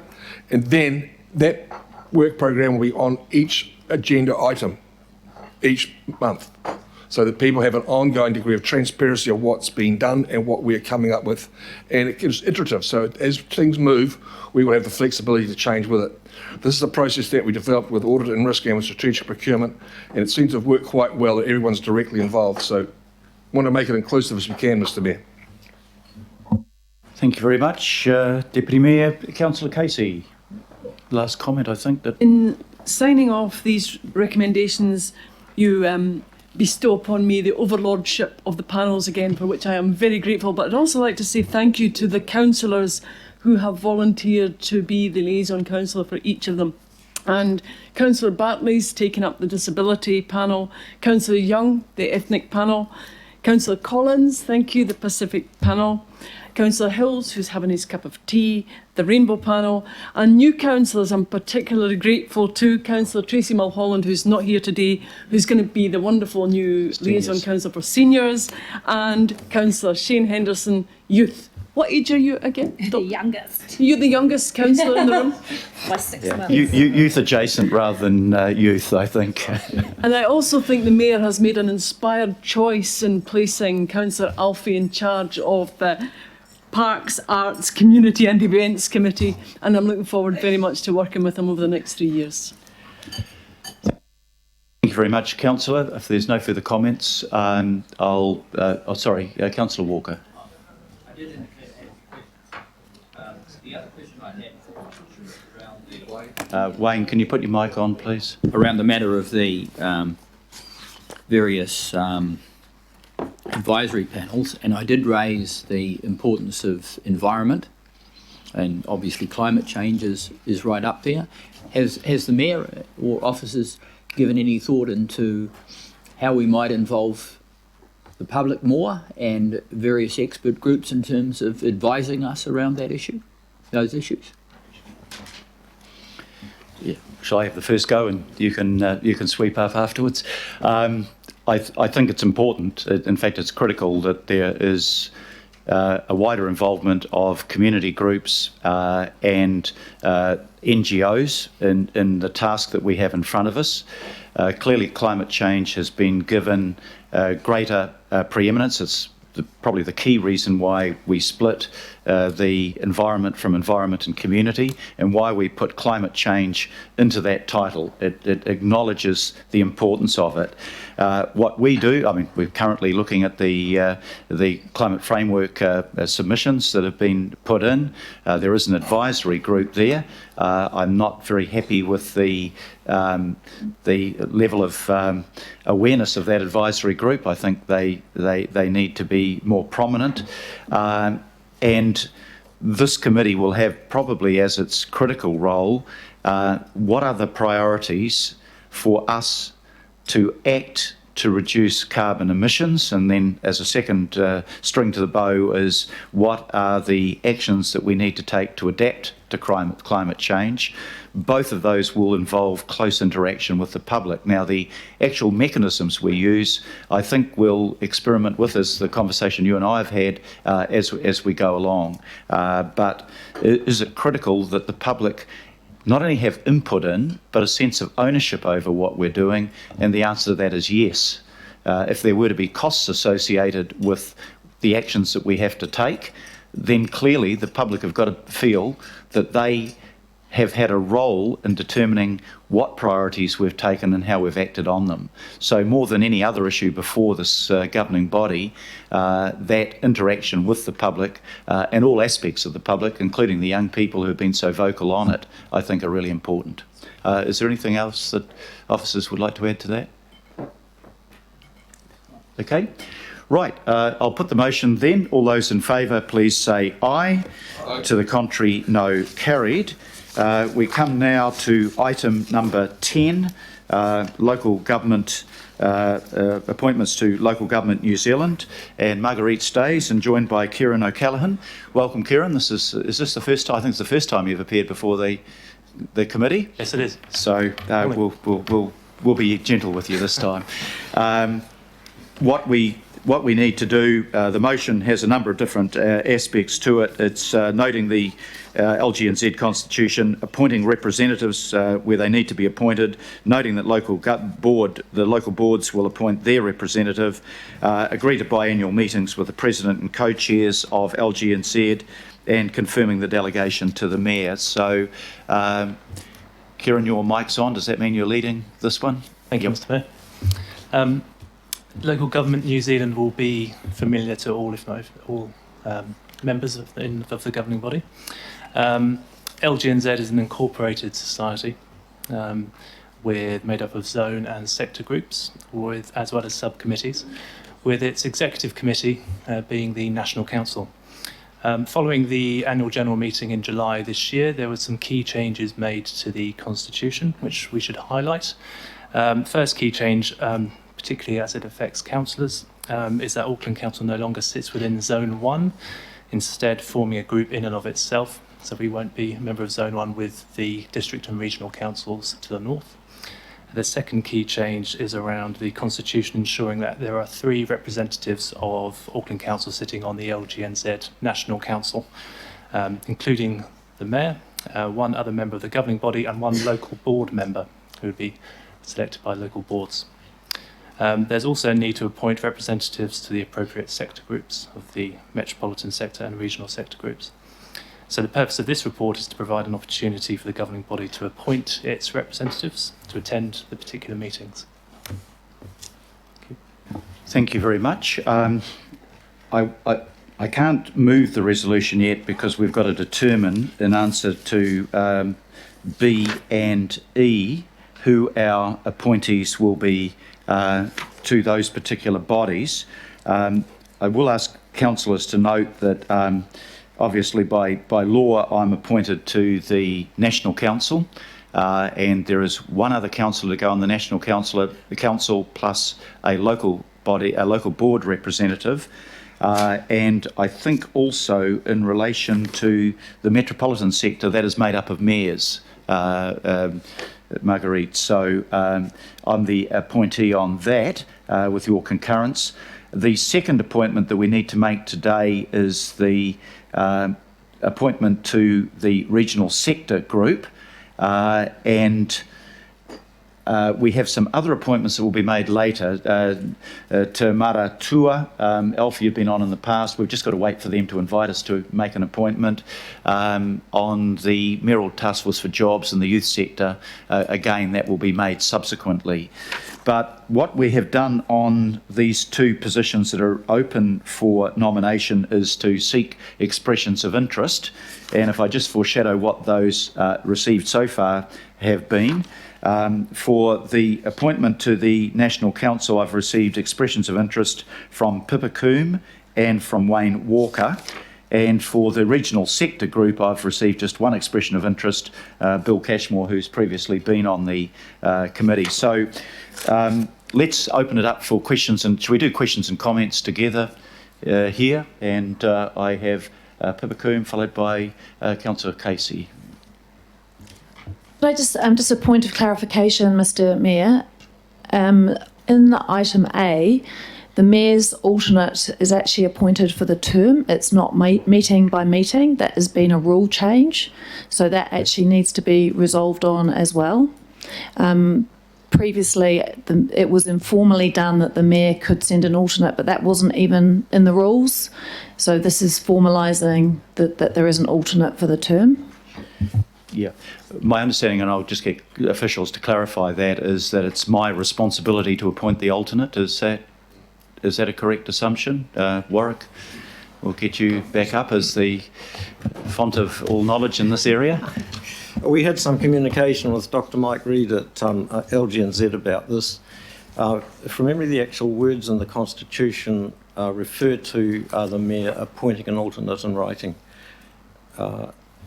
and then that work program will be on each agenda item each month, so that people have an ongoing degree of transparency of what's been done and what we're coming up with. And it gives iterative, so as things move, we will have the flexibility to change with it. This is a process that we developed with audit and risk and with strategic procurement, and it seems to have worked quite well that everyone's directly involved. So I want to make it inclusive as we can, Mr. Mayor. Thank you very much, Deputy Mayor. Councillor Casey, last comment, I think. That In signing off these recommendations, you bestow upon me the overlordship of the panels again, for which I am very grateful. But I'd also like to say thank you to the councillors who have volunteered to be the liaison councillor for each of them. And Councillor Bartley's taken up the disability panel, Councillor Young, the ethnic panel, Councillor Collins, thank you, the Pacific panel, Councillor Hills, who's having his cup of tea, the Rainbow panel, and new councillors I'm particularly grateful to, Councillor Tracy Mulholland, who's not here today, who's going to be the wonderful new liaison councillor for seniors, and Councillor Shane Henderson, youth. What age are you again? The youngest. You're the youngest councillor in the room? By 6 months. youth adjacent rather than youth, I think. And I also think the Mayor has made an inspired choice in placing Councillor Alfie in charge of the Parks, Arts, Community and Events Committee, and I'm looking forward very much to working with him over the next 3 years. Thank you very much, Councillor. If there's no further comments, Councillor Walker. Wayne, can you put your mic on, please? Around the matter of the various advisory panels, and I did raise the importance of environment, and obviously climate change is right up there. Has the Mayor or officers given any thought into how we might involve the public more and various expert groups in terms of advising us around that issue, those issues? Yeah. Shall I have the first go, and you can sweep up afterwards? I think it's important. In fact, it's critical that there is a wider involvement of community groups and NGOs in the task that we have in front of us. Clearly, climate change has been given greater preeminence. It's probably the key reason why we split the environment from environment and community, and why we put climate change into that title. It acknowledges the importance of it. What we do, I mean, we're currently looking at the climate framework submissions that have been put in. There is an advisory group there. I'm not very happy with the level of awareness of that advisory group. I think they need to be more prominent. And this committee will have probably as its critical role, what are the priorities for us to act to reduce carbon emissions, and then as a second string to the bow is what are the actions that we need to take to adapt to climate change. Both of those will involve close interaction with the public. Now, the actual mechanisms we use, I think we'll experiment with, as the conversation you and I have had as we go along. But is it critical that the public not only have input in, but a sense of ownership over what we're doing? And the answer to that is yes. If there were to be costs associated with the actions that we have to take, then clearly the public have got to feel that they have had a role in determining what priorities we've taken and how we've acted on them. So more than any other issue before this governing body, that interaction with the public and all aspects of the public, including the young people who have been so vocal on it, I think are really important. Is there anything else that officers would like to add to that? Okay. Right, I'll put the motion then. All those in favour, please say aye. Aye. To the contrary, no. Carried. We come now to item number 10, local government appointments to Local Government New Zealand, and Marguerite Stays, and joined by Kieran O'Callaghan. Welcome, Kieran. Is this the first time? I think it's the first time you've appeared before the committee. Yes, it is. So we'll be gentle with you this time. What we need to do, the motion has a number of different aspects to it. It's noting the LGNZ Constitution, appointing representatives where they need to be appointed, noting that the local boards will appoint their representative, agree to biannual meetings with the President and co-chairs of LGNZ, and confirming the delegation to the Mayor. So, Kieran, your mic's on. Does that mean you're leading this one? Thank you, Mr. Mayor. Local Government New Zealand will be familiar to all, if not all, members of the governing body. LGNZ is an incorporated society. We're made up of zone and sector groups, as well as subcommittees, with its executive committee being the National Council. Following the annual general meeting in July this year, there were some key changes made to the constitution, which we should highlight. First key change, particularly as it affects councillors, is that Auckland Council no longer sits within Zone 1, instead forming a group in and of itself. So we won't be a member of Zone 1 with the district and regional councils to the north. The second key change is around the constitution ensuring that there are 3 representatives of Auckland Council sitting on the LGNZ National Council, including the mayor, 1 other member of the governing body and 1 local board member who would be selected by local boards. There's also a need to appoint representatives to the appropriate sector groups of the metropolitan sector and regional sector groups. So the purpose of this report is to provide an opportunity for the governing body to appoint its representatives to attend the particular meetings. Thank you very much. I can't move the resolution yet because we've got to determine, in answer to B and E, who our appointees will be to those particular bodies. I will ask councillors to note that obviously by law I'm appointed to the National Council, and there is 1 other councillor to go on the National Council, the council plus a local body, a local board representative. And I think also in relation to the metropolitan sector, that is made up of mayors, Marguerite. So I'm the appointee on that with your concurrence. The second appointment that we need to make today is the appointment to the regional sector group, and we have some other appointments that will be made later. To Mara Tua, Alfie, you've been on in the past. We've just got to wait for them to invite us to make an appointment. On the Mayoral Task Force for Jobs and the youth sector, again, that will be made subsequently. But what we have done on these 2 positions that are open for nomination is to seek expressions of interest. And if I just foreshadow what those received so far have been, for the appointment to the National Council, I've received expressions of interest from Pippa Coombe and from Wayne Walker. And for the regional sector group, I've received just 1 expression of interest, Bill Cashmore, who's previously been on the committee. So let's open it up for questions, and should we do questions and comments together here? And I have Pippa Coombe followed by Councillor Casey. Could I just a point of clarification, Mr. Mayor. In the item A, the mayor's alternate is actually appointed for the term. It's not meeting by meeting. That has been a rule change. So that actually needs to be resolved on as well. Previously, it was informally done that the mayor could send an alternate, but that wasn't even in the rules. So this is formalising that there is an alternate for the term. Yeah, my understanding, and I'll just get officials to clarify that, is that it's my responsibility to appoint the alternate. Is that a correct assumption? Warwick, we'll get you back up as the font of all knowledge in this area. We had some communication with Dr. Mike Reid at LGNZ about this. From memory, the actual words in the Constitution refer to the Mayor appointing an alternate in writing.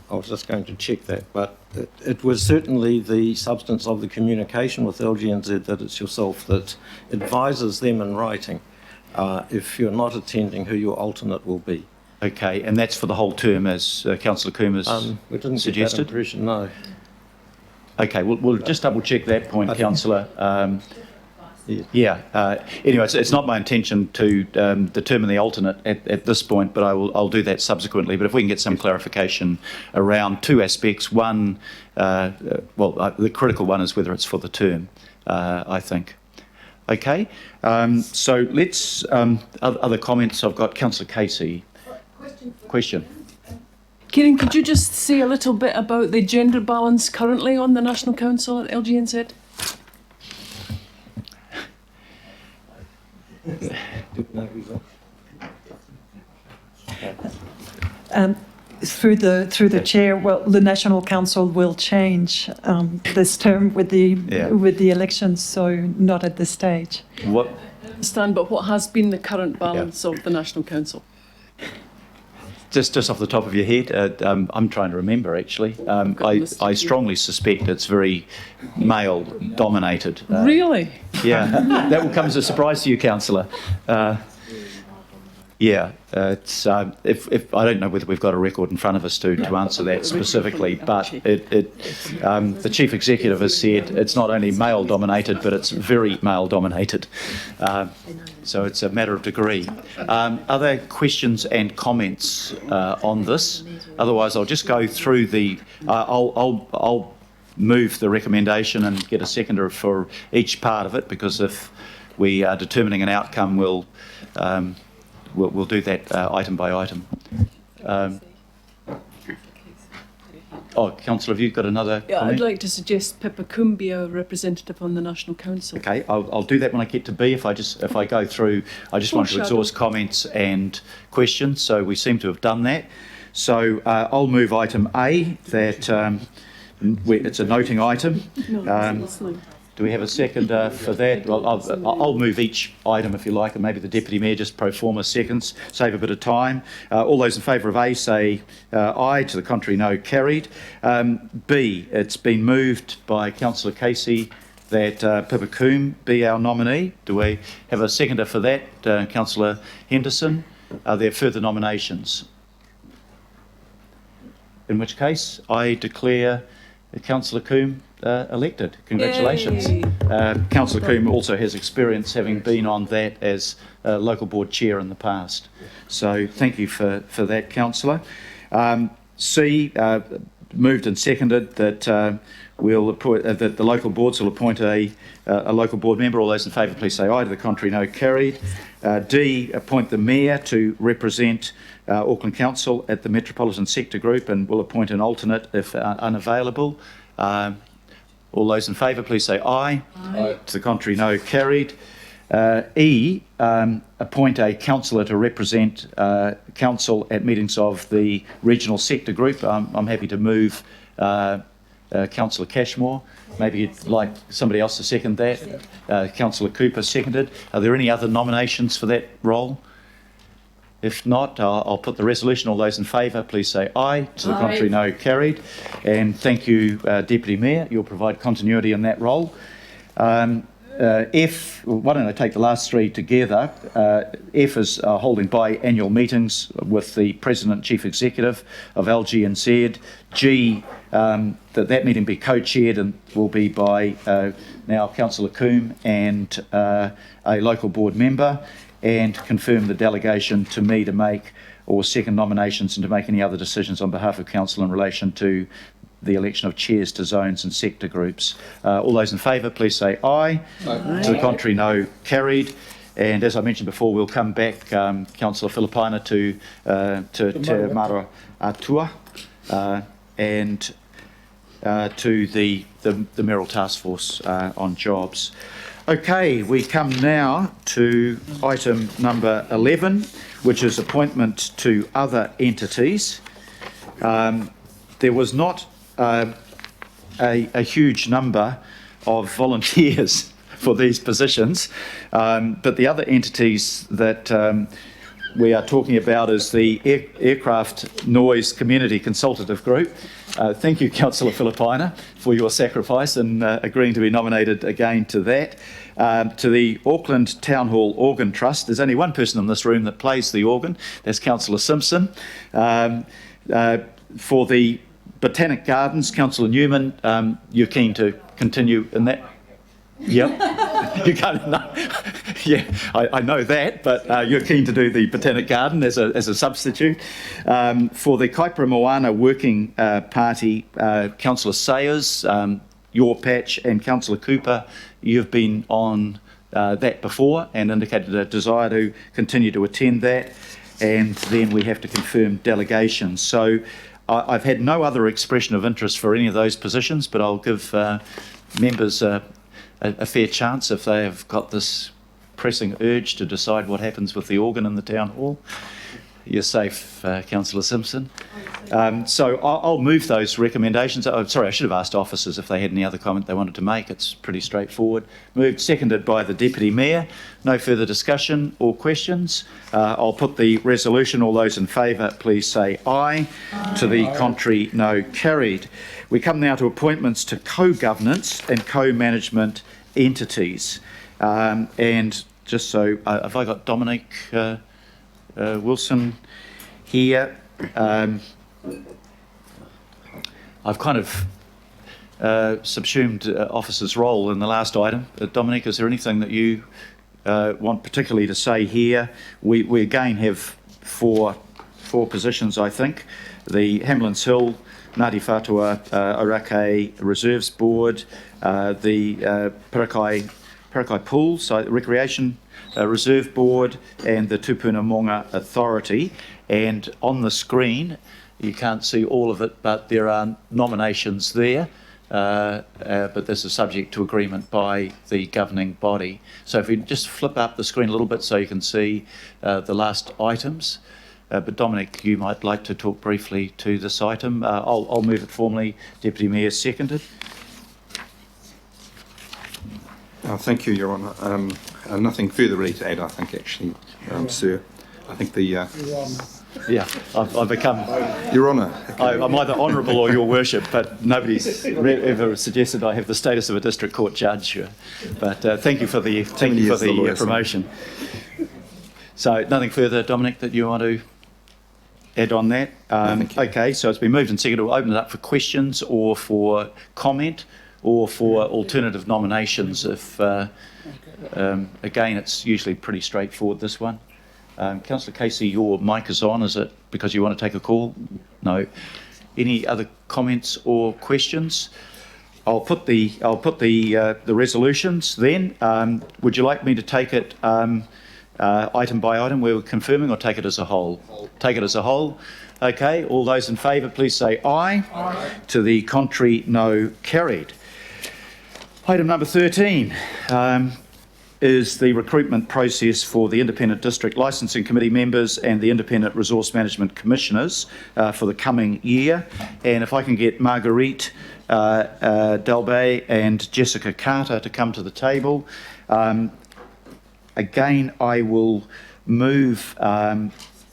I was just going to check that, but it was certainly the substance of the communication with LGNZ that it's yourself that advises them in writing if you're not attending who your alternate will be. Okay, and that's for the whole term, as Councillor Coombe has we didn't suggested? Get that impression, no. Okay, we'll just double check that point, Councillor. Yeah. Anyway, it's not my intention to determine the alternate at this point, but I'll do that subsequently. But if we can get some clarification around 2 aspects. One, the critical one is whether it's for the term, I think. Okay, so let's, other comments. I've got Councillor Casey. Question. Kieran, could you just say a little bit about the gender balance currently on the National Council at LGNZ? through the chair, well, the National Council will change this term with the elections, so not at this stage. What? Understand, but what has been the current balance of the National Council? Just off the top of your head, I'm trying to remember actually. I strongly suspect it's very male dominated. Really? Yeah, that will come as a surprise to you, Councillor. Yeah, it's if I don't know whether we've got a record in front of us to answer that specifically, but the chief executive has said it's not only male dominated, but it's very male dominated. So it's a matter of degree. Are there questions and comments on this? Otherwise, I'll just go through the. I'll move the recommendation and get a seconder for each part of it, because if we are determining an outcome, we'll do that item by item. Councillor, have you got another Yeah, comment? I'd like to suggest Pippa Coombe be a representative on the National Council. Okay, I'll do that when I get to B. If I go through, I just want to exhaust comments and questions. So we seem to have done that. So I'll move item A. That it's a noting item. Do we have a second for that? Well, I'll move each item if you like, and maybe the Deputy Mayor just pro forma seconds, save a bit of time. All those in favour of A say aye, to the contrary no, carried. B, it's been moved by Councillor Casey that Pippa Coombe be our nominee. Do we have a seconder for that, Councillor Henderson? Are there further nominations? In which case, I declare Councillor Coombe elected. Congratulations. Councillor Coombe also has experience, having been on that as local board chair in the past. So thank you for that, Councillor. C, moved and seconded that that the local boards will appoint a local board member. All those in favour, please say aye. To the contrary, no, carried. D, appoint the mayor to represent Auckland Council at the Metropolitan Sector Group, and will appoint an alternate if unavailable. All those in favour, please say aye. Aye. To the contrary, no, carried. E, appoint a councillor to represent council at meetings of the Regional Sector Group. I'm happy to move Councillor Cashmore. Maybe you'd like somebody else to second that. Councillor Cooper seconded. Are there any other nominations for that role? If not, I'll put the resolution. All those in favour, please say aye. To the contrary, no, carried. And thank you, Deputy Mayor. You'll provide continuity in that role. F, why don't I take the last three together? F is holding biannual meetings with the President and Chief Executive of LGNZ. G, that meeting be co-chaired and will be by now Councillor Coombe and a local board member, and confirm the delegation to me to make or second nominations and to make any other decisions on behalf of Council in relation to the election of chairs to zones and sector groups. All those in favour, please say aye. Aye. To the contrary, no, carried. And as I mentioned before, we'll come back, Councillor Filipaina, to Te Mara Atua and to the Mayoral Task Force on Jobs. Okay, we come now to item number 11, which is appointment to other entities. There was not a huge number of volunteers for these positions, but the other entities that we are talking about is the Aircraft Noise Community Consultative Group. Thank you, Councillor Filipaina, for your sacrifice and agreeing to be nominated again to that. To the Auckland Town Hall Organ Trust. There's only one person in this room that plays the organ. That's Councillor Simpson. For the Botanic Gardens, Councillor Newman, you're keen to continue in that? Yep. You can't, no. Yeah, I know that, but you're keen to do the Botanic Garden as a substitute. For the Kaipara Moana Working Party, Councillor Sayers, your patch, and Councillor Cooper, you've been on that before and indicated a desire to continue to attend that. And then we have to confirm delegations. So I've had no other expression of interest for any of those positions, but I'll give members a fair chance if they have got this pressing urge to decide what happens with the organ in the town hall. You're safe, Councillor Simpson. So I'll move those recommendations. Oh, sorry, I should have asked officers if they had any other comment they wanted to make. It's pretty straightforward. Moved, seconded by the Deputy Mayor. No further discussion or questions. I'll put the resolution. All those in favour, please say aye. To the contrary, no. Carried. We come now to appointments to co-governance and co-management entities. And just so, have I got Dominic Wilson here? I've kind of subsumed officer's role in the last item. Dominic, is there anything that you want particularly to say here? We again have four positions, I think. The Hamlin's Hill Ngāti Whātua Ōrākei Reserves Board, the Parakai Pools, Recreation Reserve Board, and the Tupuna Monga Authority. And on the screen, you can't see all of it, but there are nominations there, but this is subject to agreement by the governing body. So if you just flip up the screen a little bit so you can see the last items. But Dominic, you might like to talk briefly to this item. I'll move it formally. Deputy Mayor, seconded. Thank you, Your Honour. Nothing further really to add, I think, actually, sir. I think the... Yeah, I've become... Your Honour. I'm either Honourable or Your Worship, but nobody's ever suggested I have the status of a district court judge. But thank you for the promotion. So nothing further, Dominic, that you want to add on that? Okay, so it's been moved and seconded. We'll open it up for questions or for comment or for alternative nominations. If again, it's usually pretty straightforward, this one. Councillor Casey, your mic is on. Is it because you want to take a call? No. Any other comments or questions? I'll put the resolutions then. Would you like me to take it item by item where we're confirming, or take it as a whole? Take it as a whole. Okay. All those in favour, please say aye. Aye. To the contrary, no. Carried. Item number 13. Is the recruitment process for the Independent District Licensing Committee members and the Independent Resource Management Commissioners for the coming year. And if I can get Marguerite Dalbay and Jessica Carter to come to the table. Again, I will move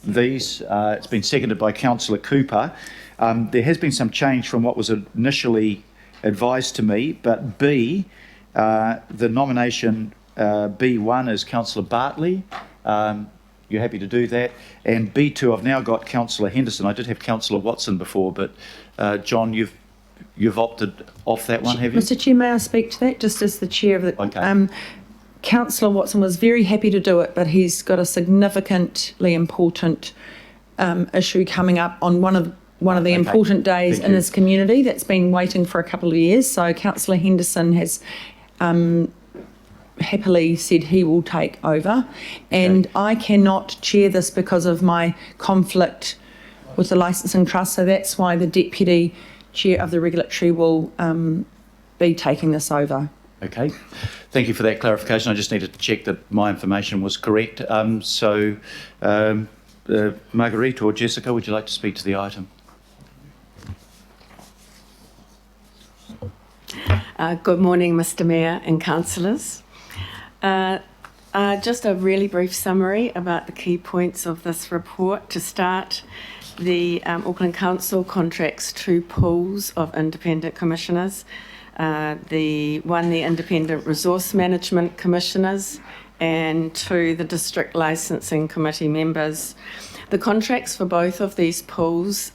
these. It's been seconded by Councillor Cooper. There has been some change from what was initially advised to me, but B, the nomination B1 is Councillor Bartley. You're happy to do that. And B2, I've now got Councillor Henderson. I did have Councillor Watson before, but John, you've opted off that one, have you? Mr. Chair, may I speak to that, just as the chair of the... Okay. Councillor Watson was very happy to do it, but he's got a significantly important issue coming up on one of the important days in his community that's been waiting for a couple of years. So Councillor Henderson has happily said he will take over, and I cannot chair this because of my conflict with the Licensing Trust, so that's why the Deputy Chair of the Regulatory will be taking this over. Okay, thank you for that clarification. I just needed to check that my information was correct. Marguerite or Jessica, would you like to speak to the item? Good morning, Mr. Mayor and councillors. Just a really brief summary about the key points of this report. To start, the Auckland Council contracts 2 pools of independent commissioners. The Independent Resource Management Commissioners, and 2, the District Licensing Committee members. The contracts for both of these pools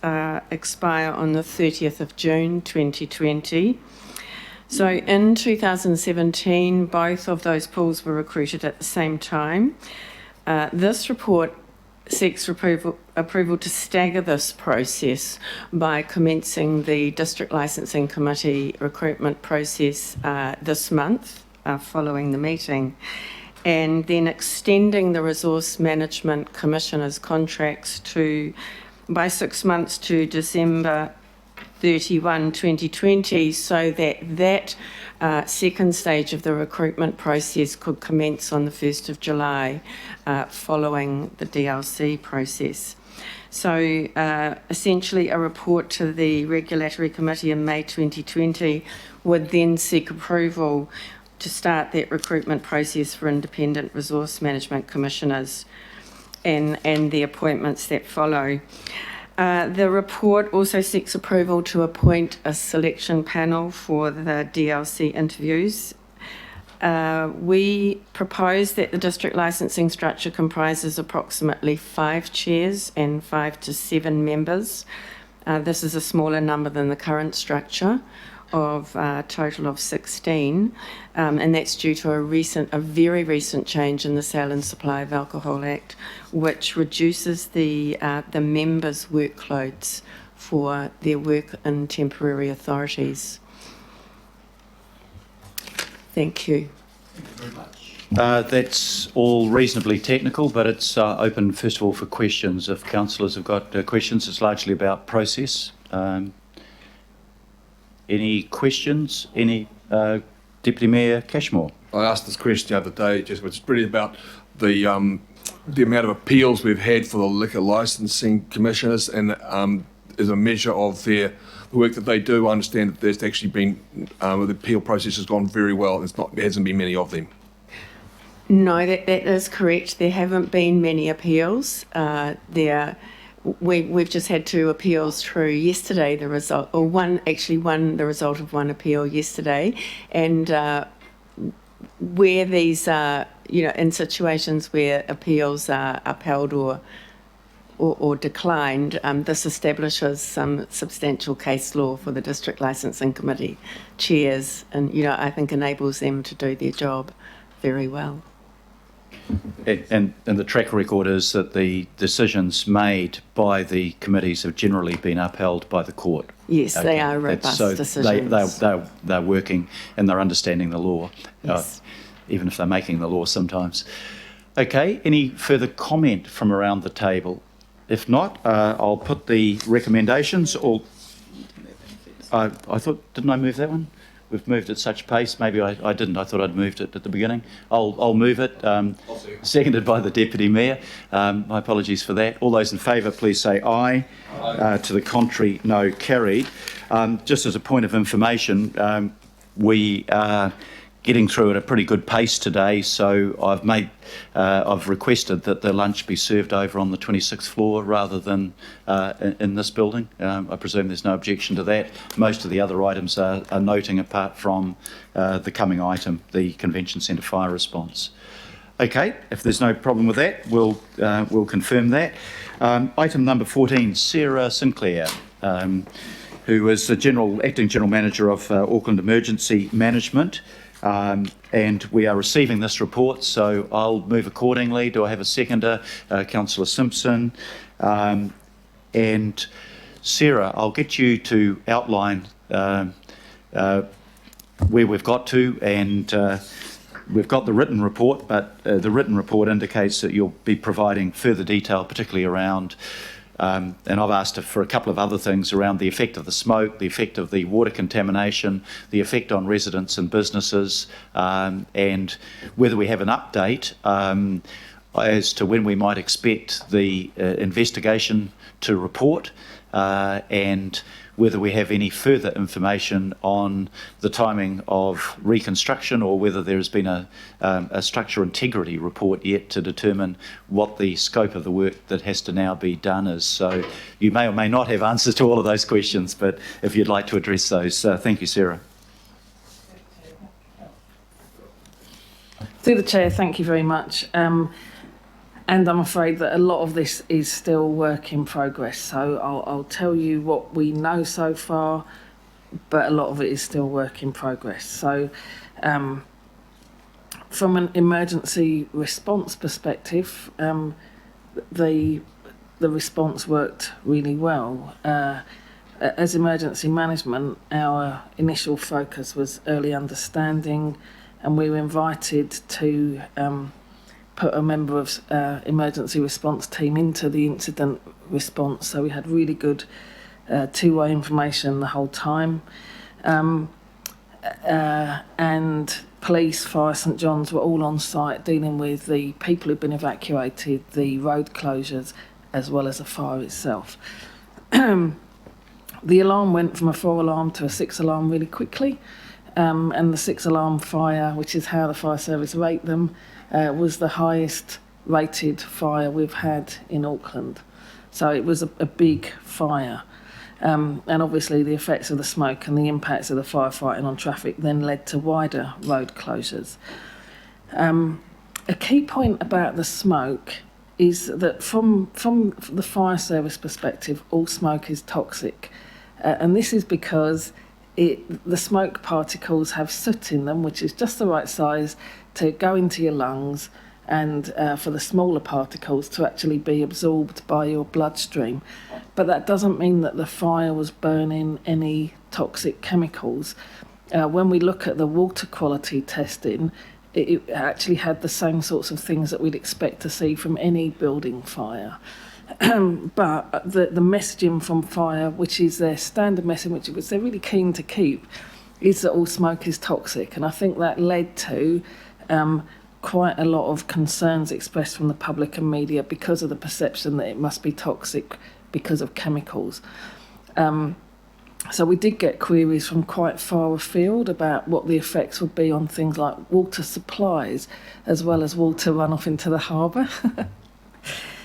expire on the 30th of June 2020. So in 2017, both of those pools were recruited at the same time. This report seeks approval to stagger this process by commencing the District Licensing Committee recruitment process this month following the meeting, and then extending the Resource Management Commissioners' contracts by 6 months to December 31, 2020, so that second stage of the recruitment process could commence on the 1st of July following the DLC process. So essentially a report to the Regulatory Committee in May 2020 would then seek approval to start that recruitment process for independent resource management commissioners and the appointments that follow. The report also seeks approval to appoint a selection panel for the DLC interviews. We propose that the district licensing structure comprises approximately 5 chairs and 5 to 7 members. This is a smaller number than the current structure of a total of 16, and that's due to a very recent change in the Sale and Supply of Alcohol Act, which reduces the members' workloads for their work in temporary authorities. Thank you. That's all reasonably technical, but it's open, first of all, for questions. If councillors have got questions, it's largely about process. Any questions? Any Deputy Mayor Cashmore? I asked this question the other day, just it's really about the amount of appeals we've had for the liquor licensing commissioners, and as a measure of the work that they do. I understand that there's actually been the appeal process has gone very well. There hasn't been many of them. No, that is correct. There haven't been many appeals. We've just had 2 appeals through yesterday. The result of one appeal yesterday, and where these are, in situations where appeals are upheld or declined, this establishes some substantial case law for the District Licensing Committee chairs, and I think enables them to do their job very well. And the track record is that the decisions made by the committees have generally been upheld by the court. Yes, they are robust decisions. They're working and they're understanding the law, yes. Even if they're making the law sometimes. Okay, any further comment from around the table? If not, I'll put the recommendations. I thought, didn't I move that one? We've moved at such pace. Maybe I didn't. I thought I'd moved it at the beginning. I'll move it. Seconded by the Deputy Mayor. My apologies for that. All those in favour, please say aye. Aye. To the contrary, no. Carried. Just as a point of information, we are getting through at a pretty good pace today, so I've requested that the lunch be served over on the 26th floor rather than in this building. I presume there's no objection to that. Most of the other items are noting, apart from the coming item, the Convention Centre fire response. Okay, if there's no problem with that, we'll confirm that. Item number 14, Sarah Sinclair, who is the Acting General Manager of Auckland Emergency Management. And we are receiving this report, so I'll move accordingly. Do I have a seconder? Councillor Simpson. And Sarah, I'll get you to outline where we've got to, and we've got the written report, but the written report indicates that you'll be providing further detail, particularly around and I've asked for a couple of other things around the effect of the smoke, the effect of the water contamination, the effect on residents and businesses, and whether we have an update as to when we might expect the investigation to report, and whether we have any further information on the timing of reconstruction, or whether there has been a structure integrity report yet to determine what the scope of the work that has to now be done is. So you may or may not have answers to all of those questions, but if you'd like to address those. Thank you, Sarah. Through the Chair, thank you very much. And I'm afraid that a lot of this is still work in progress. So I'll tell you what we know so far, but a lot of it is still work in progress. So from an emergency response perspective, the response worked really well. As emergency management, our initial focus was early understanding, and we were invited to put a member of emergency response team into the incident response, so we had really good two-way information the whole time. And police, fire, St John's were all on site dealing with the people who'd been evacuated, the road closures, as well as the fire itself. The alarm went from a 4-alarm to a 6-alarm really quickly, and the 6-alarm fire, which is how the fire service rate them, was the highest rated fire we've had in Auckland. So it was a big fire. And obviously the effects of the smoke and the impacts of the firefighting on traffic then led to wider road closures. A key point about the smoke is that from the fire service perspective, all smoke is toxic. And this is because the smoke particles have soot in them, which is just the right size to go into your lungs, and for the smaller particles to actually be absorbed by your bloodstream. But that doesn't mean that the fire was burning any toxic chemicals. When we look at the water quality testing, it actually had the same sorts of things that we'd expect to see from any building fire. But the messaging from fire, which is their standard message, which they're really keen to keep, is that all smoke is toxic. And I think that led to quite a lot of concerns expressed from the public and media because of the perception that it must be toxic because of chemicals. So we did get queries from quite far afield about what the effects would be on things like water supplies, as well as water runoff into the harbour.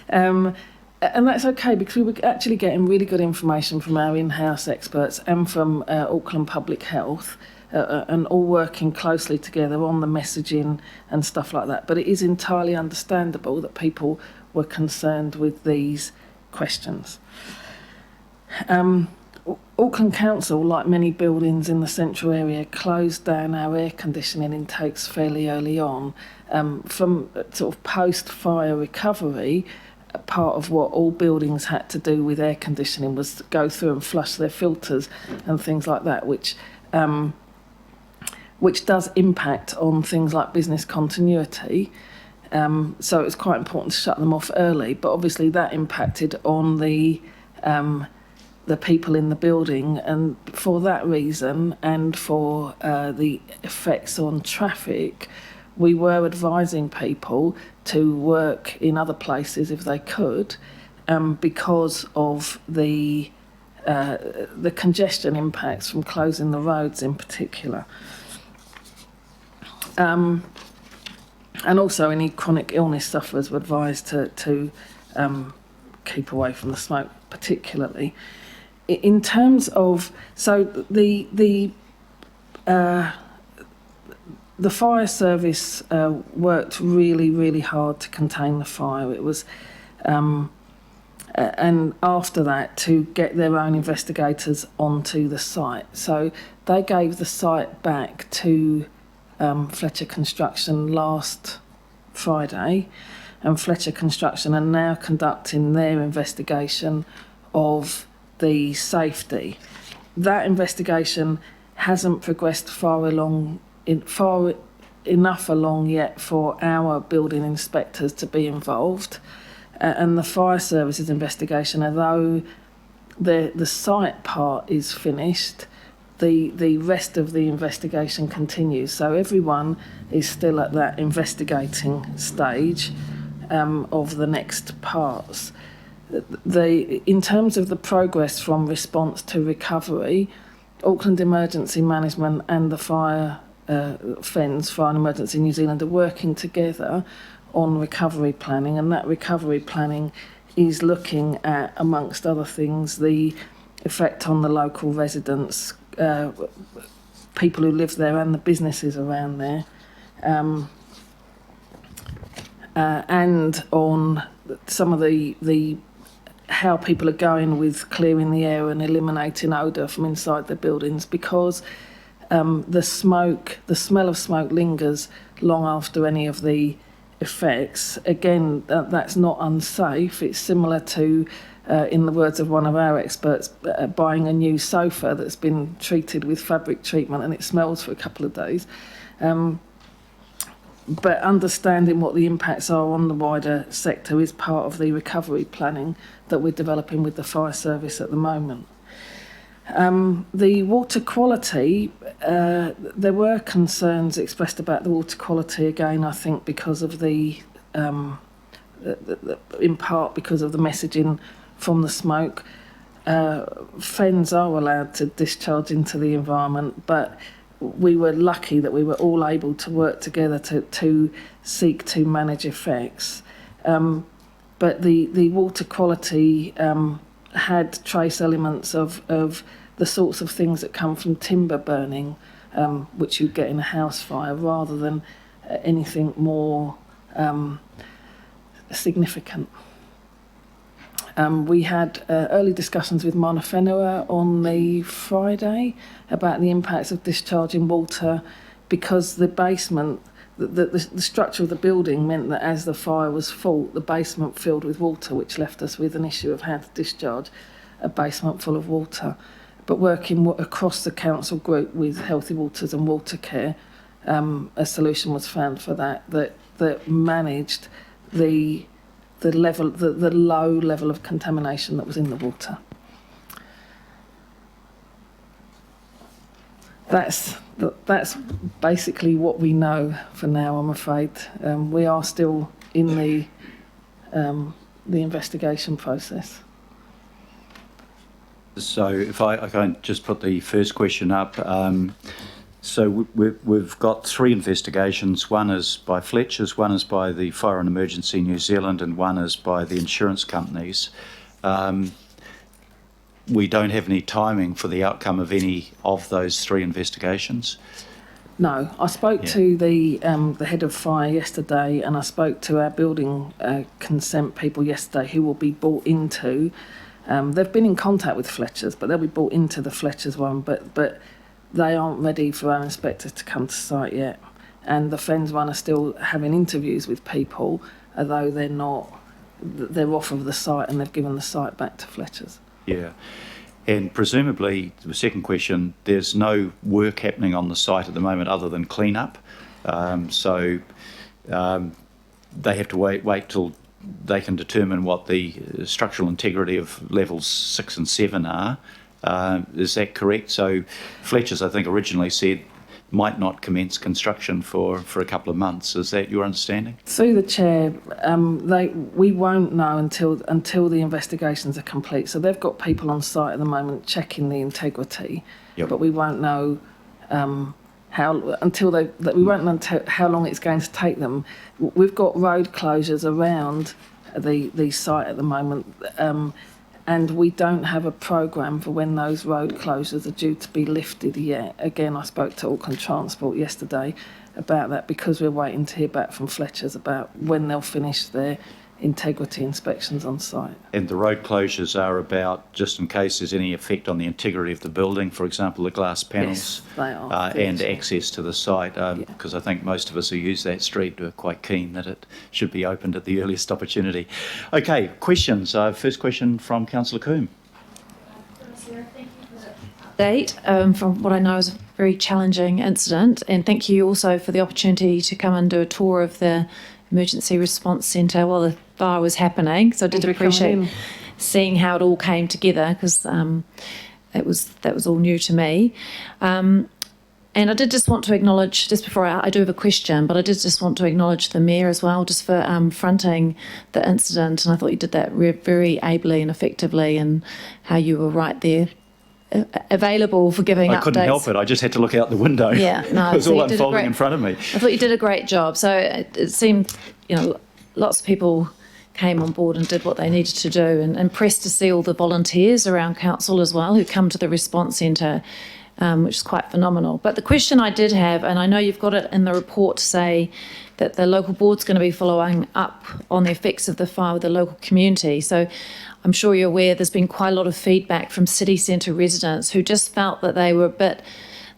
And that's okay, because we were actually getting really good information from our in-house experts and from Auckland Public Health, and all working closely together on the messaging and stuff like that. But it is entirely understandable that people were concerned with these questions. Auckland Council, like many buildings in the central area, closed down our air conditioning intakes fairly early on. From sort of post-fire recovery, part of what all buildings had to do with air conditioning was to go through and flush their filters and things like that, which does impact on things like business continuity. So it's quite important to shut them off early, but obviously that impacted on the people in the building, and for that reason and for the effects on traffic, we were advising people to work in other places if they could, because of the congestion impacts from closing the roads in particular. And also any chronic illness sufferers were advised to keep away from the smoke particularly. In terms of, so the fire service worked really hard to contain the fire. It was, and after that to get their own investigators onto the site. So they gave the site back to Fletcher Construction last Friday, and Fletcher Construction are now conducting their investigation of the safety. That investigation hasn't progressed far enough along yet for our building inspectors to be involved, and the fire services investigation, although the site part is finished, the rest of the investigation continues. So everyone is still at that investigating stage of the next parts. In terms of the progress from response to recovery, Auckland Emergency Management and the Fire and Emergency New Zealand are working together on recovery planning, and that recovery planning is looking at, amongst other things, the effect on the local residents, people who live there and the businesses around there, and on some of the how people are going with clearing the air and eliminating odour from inside the buildings, because the smell of smoke lingers long after any of the effects. Again, that's not unsafe. It's similar to, in the words of one of our experts, buying a new sofa that's been treated with fabric treatment and it smells for a couple of days. But understanding what the impacts are on the wider sector is part of the recovery planning that we're developing with the fire service at the moment. The water quality, there were concerns expressed about the water quality again, I think, because of the in part because of the messaging from the smoke. Fens are allowed to discharge into the environment, but we were lucky that we were all able to work together to seek to manage effects. But the water quality had trace elements of the sorts of things that come from timber burning, which you'd get in a house fire, rather than anything more significant. We had early discussions with Mana Whenua on the Friday about the impacts of discharging water, because the basement, the structure of the building meant that as the fire was full, the basement filled with water, which left us with an issue of how to discharge a basement full of water. But working across the council group with Healthy Waters and Watercare, a solution was found for that managed the low level of contamination that was in the water. That's basically what we know for now, I'm afraid. We are still in the investigation process. So if I can just put the first question up. So we've got 3 investigations. One is by Fletcher's, one is by the Fire and Emergency New Zealand, and one is by the insurance companies. We don't have any timing for the outcome of any of those 3 investigations. No, I spoke to the head of fire yesterday, and I spoke to our building consent people yesterday, who will be brought into. They've been in contact with Fletcher's, but they'll be brought into the Fletcher's one. But they aren't ready for our inspectors to come to site yet, and the Fens one are still having interviews with people, although they're not. They're off of the site, and they've given the site back to Fletcher's. Yeah. And presumably, the second question, there's no work happening on the site at the moment other than clean-up. So they have to wait till they can determine what the structural integrity of levels 6 and 7 are. Is that correct? So Fletcher's, I think, originally said might not commence construction for a couple of months. Is that your understanding? Through the chair, we won't know until the investigations are complete. So they've got people on site at the moment checking the integrity, but we won't know how long it's going to take them. We've got road closures around the site at the moment, and we don't have a programme for when those road closures are due to be lifted yet. Again, I spoke to Auckland Transport yesterday about that, because we're waiting to hear back from Fletcher's about when they'll finish their integrity inspections on site. And the road closures are about just in case there's any effect on the integrity of the building, for example, the glass panels. Yes, they are. And access to the site, because I think most of us who use that street are quite keen that it should be opened at the earliest opportunity. Okay, questions. First question from Councillor Coombe. Date, from what I know is a very challenging incident, and thank you also for the opportunity to come and do a tour of the Emergency Response Centre while the fire was happening. So I did appreciate seeing how it all came together, because that was all new to me. And I did just want to acknowledge, just before I do have a question, but I did just want to acknowledge the Mayor as well, just for fronting the incident. And I thought you did that very ably and effectively, and how you were right there, available for giving updates. I couldn't help it. I just had to look out the window. Yeah, no. It was all unfolding in front of me. I thought you did a great job. So it seemed, lots of people came on board and did what they needed to do, and impressed to see all the volunteers around council as well who come to the response centre, which is quite phenomenal. But the question I did have, and I know you've got it in the report to say that the local board's going to be following up on the effects of the fire with the local community. So I'm sure you're aware there's been quite a lot of feedback from city centre residents who just felt that they were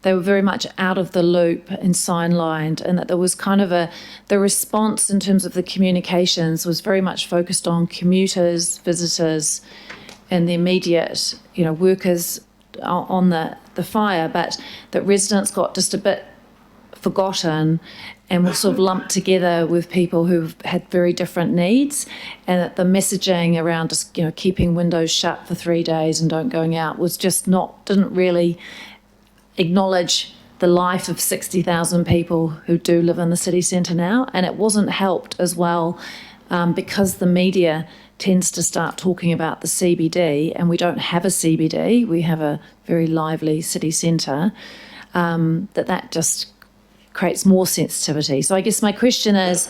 very much out of the loop and sidelined, and that there was kind of the response in terms of the communications was very much focused on commuters, visitors, and the immediate, workers on the fire, but that residents got just a bit forgotten and were sort of lumped together with people who've had very different needs, and that the messaging around just keeping windows shut for 3 days and don't going out was just didn't really acknowledge the life of 60,000 people who do live in the city centre now. And it wasn't helped as well because the media tends to start talking about the CBD, and we don't have a CBD, we have a very lively city centre, that just creates more sensitivity. So I guess my question is,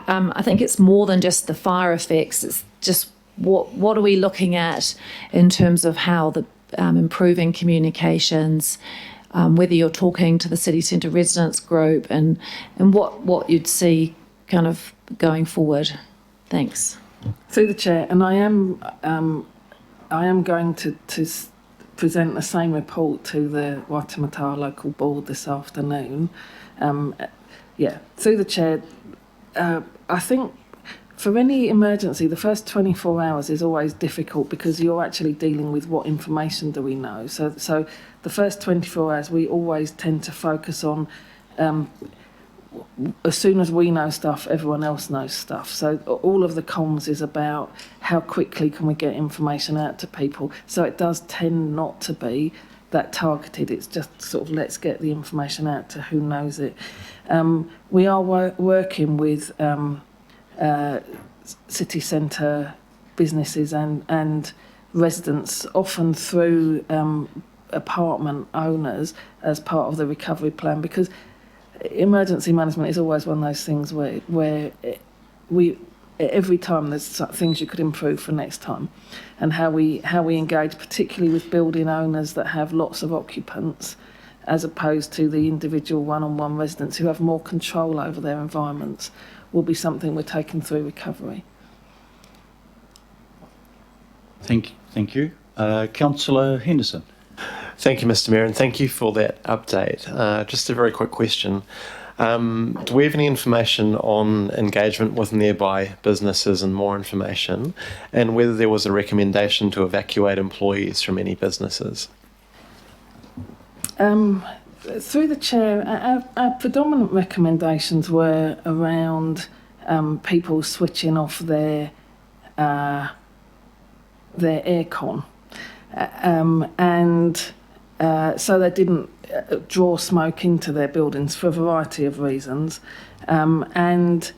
I think it's more than just the fire effects, it's just what are we looking at in terms of how the improving communications, whether you're talking to the city centre residents group and what you'd see kind of going forward. Thanks. Through the chair, and I am going to present the same report to the Waitemata local board this afternoon. Through the chair, I think for any emergency, the first 24 hours is always difficult because you're actually dealing with what information do we know. So the first 24 hours, we always tend to focus on as soon as we know stuff, everyone else knows stuff. So all of the comms is about how quickly can we get information out to people. So it does tend not to be that targeted. It's just sort of let's get the information out to who knows it. We are working with city centre businesses and residents, often through apartment owners as part of the recovery plan, because emergency management is always one of those things where we every time there's things you could improve for next time, and how we engage, particularly with building owners that have lots of occupants, as opposed to the individual one-on-one residents who have more control over their environments, will be something we're taking through recovery. Thank you. Councillor Henderson. Thank you, Mr. Mayor, and thank you for that update. Just a very quick question. Do we have any information on engagement with nearby businesses and more information, and whether there was a recommendation to evacuate employees from any businesses? Through the chair, our predominant recommendations were around people switching off their aircon, so they didn't draw smoke into their buildings for a variety of reasons. And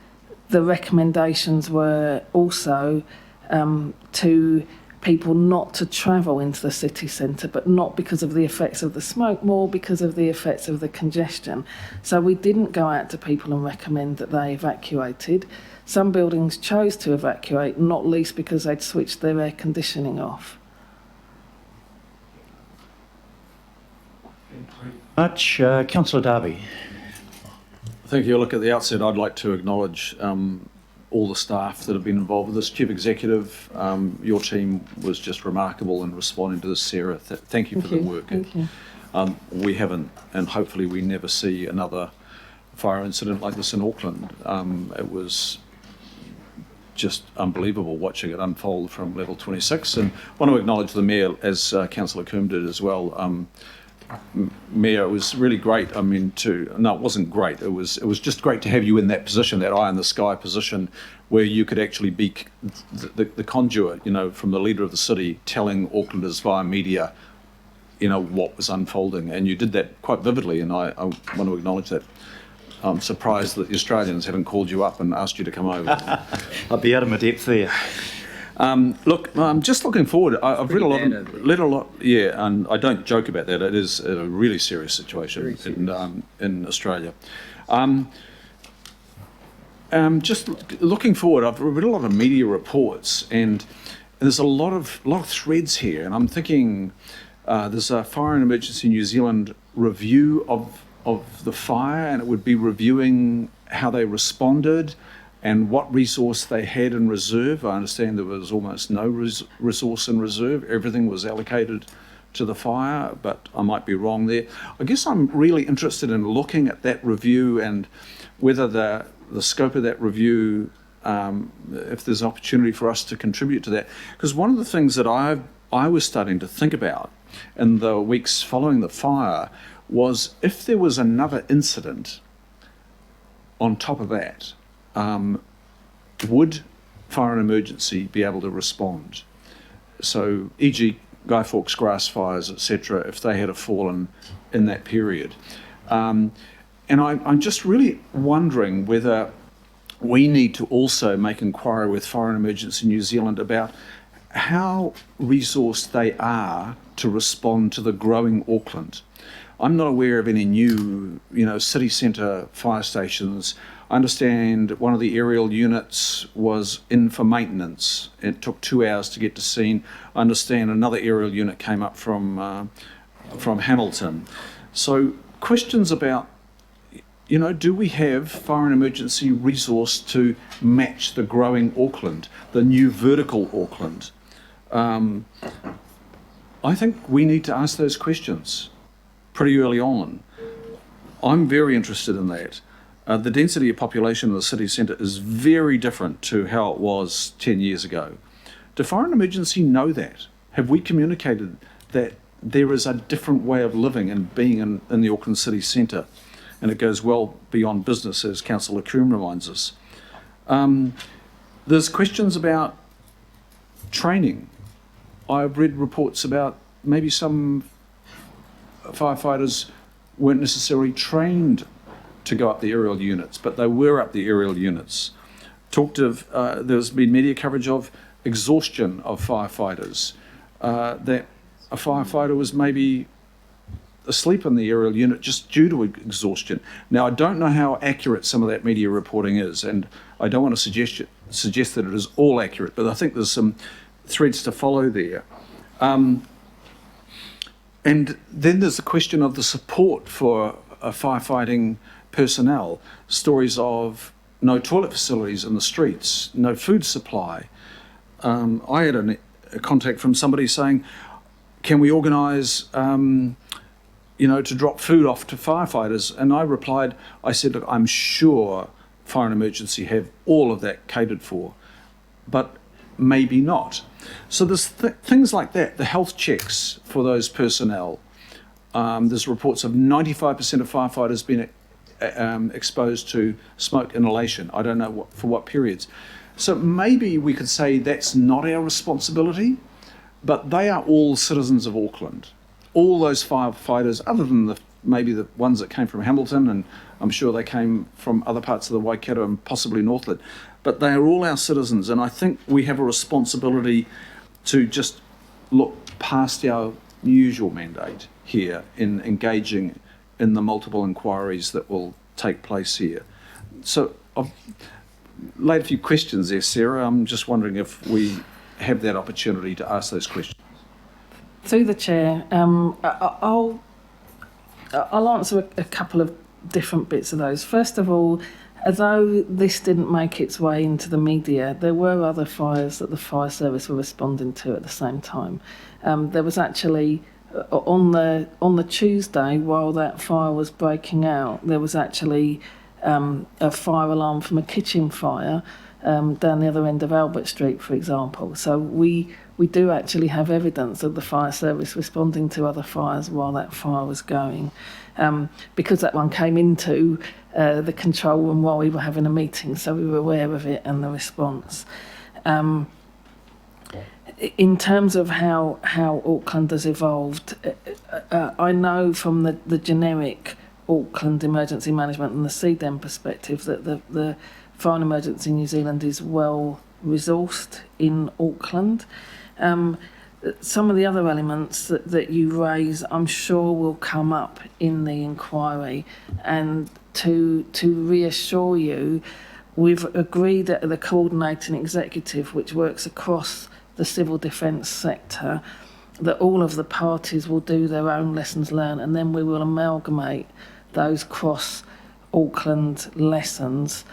the recommendations were also to people not to travel into the city centre, but not because of the effects of the smoke, more because of the effects of the congestion. So we didn't go out to people and recommend that they evacuated. Some buildings chose to evacuate, not least because they'd switched their air conditioning off. Much. Councillor Darby. Thank you. Look, at the outset, I'd like to acknowledge all the staff that have been involved with this. Chief Executive, your team was just remarkable in responding to this, Sarah. Thank you for the work. Thank you. We haven't, and hopefully we never see another fire incident like this in Auckland. It was just unbelievable watching it unfold from level 26. And I want to acknowledge the Mayor, as Councillor Coombe did as well. Mayor, it was really great. I mean, no, it wasn't great. It was just great to have you in that position, that eye in the sky position, where you could actually be the conduit, from the leader of the city, telling Aucklanders via media, what was unfolding. And you did that quite vividly, and I want to acknowledge that. I'm surprised that the Australians haven't called you up and asked you to come over. I'd be out of my depth there. Look, I'm just looking forward. I've read a lot, yeah, and I don't joke about that. It is a really serious situation in Australia. Just looking forward, I've read a lot of media reports, and there's a lot of threads here, and I'm thinking there's a Fire and Emergency New Zealand review of the fire, and it would be reviewing how they responded and what resource they had in reserve. I understand there was almost no resource in reserve. Everything was allocated to the fire, but I might be wrong there. I guess I'm really interested in looking at that review and whether the scope of that review, if there's an opportunity for us to contribute to that. Because one of the things that I was starting to think about in the weeks following the fire was if there was another incident on top of that, would Fire and Emergency be able to respond? So, e.g. Guy Fawkes grass fires, etc., if they had fallen in that period. And I'm just really wondering whether we need to also make inquiry with Fire and Emergency New Zealand about how resourced they are to respond to the growing Auckland. I'm not aware of any new, city centre fire stations. I understand one of the aerial units was in for maintenance. It took 2 hours to get to scene. I understand another aerial unit came up from Hamilton. So questions about, do we have fire and emergency resource to match the growing Auckland, the new vertical Auckland? I think we need to ask those questions pretty early on. I'm very interested in that. The density of population in the city centre is very different to how it was 10 years ago. Do Fire and Emergency know that? Have we communicated that there is a different way of living and being in the Auckland city centre? And it goes well beyond business, as Councillor Coombe reminds us. There's questions about training. I've read reports about maybe some firefighters weren't necessarily trained to go up the aerial units, but they were up the aerial units. There's been media coverage of exhaustion of firefighters, that a firefighter was maybe asleep in the aerial unit just due to exhaustion. Now, I don't know how accurate some of that media reporting is, and I don't want to suggest that it is all accurate, but I think there's some threads to follow there. And then there's the question of the support for firefighting personnel. Stories of no toilet facilities in the streets, no food supply. I had a contact from somebody saying, can we organise, to drop food off to firefighters? And I replied, I said, look, I'm sure Fire and Emergency have all of that catered for, but maybe not. So there's things like that, the health checks for those personnel. There's reports of 95% of firefighters being exposed to smoke inhalation. I don't know for what periods. So maybe we could say that's not our responsibility, but they are all citizens of Auckland. All those firefighters, other than maybe the ones that came from Hamilton, and I'm sure they came from other parts of the Waikato and possibly Northland, but they are all our citizens, and I think we have a responsibility to just look past our usual mandate here in engaging in the multiple inquiries that will take place here. So I've laid a few questions there, Sarah. I'm just wondering if we have that opportunity to ask those questions. Through the chair, I'll answer a couple of different bits of those. First of all, although this didn't make its way into the media, there were other fires that the fire service were responding to at the same time. There was actually on the Tuesday, while that fire was breaking out, there was actually a fire alarm from a kitchen fire down the other end of Albert Street, for example. So we do actually have evidence of the fire service responding to other fires while that fire was going. Because that one came into the control room while we were having a meeting, so we were aware of it and the response. In terms of how Auckland has evolved, I know from the generic Auckland emergency management and the CDEM perspective that the Fire and Emergency New Zealand is well resourced in Auckland. Some of the other elements that you raise, I'm sure will come up in the inquiry. And to reassure you, we've agreed at the coordinating executive, which works across the civil defence sector, that all of the parties will do their own lessons learned, and then we will amalgamate those cross-Auckland lessons.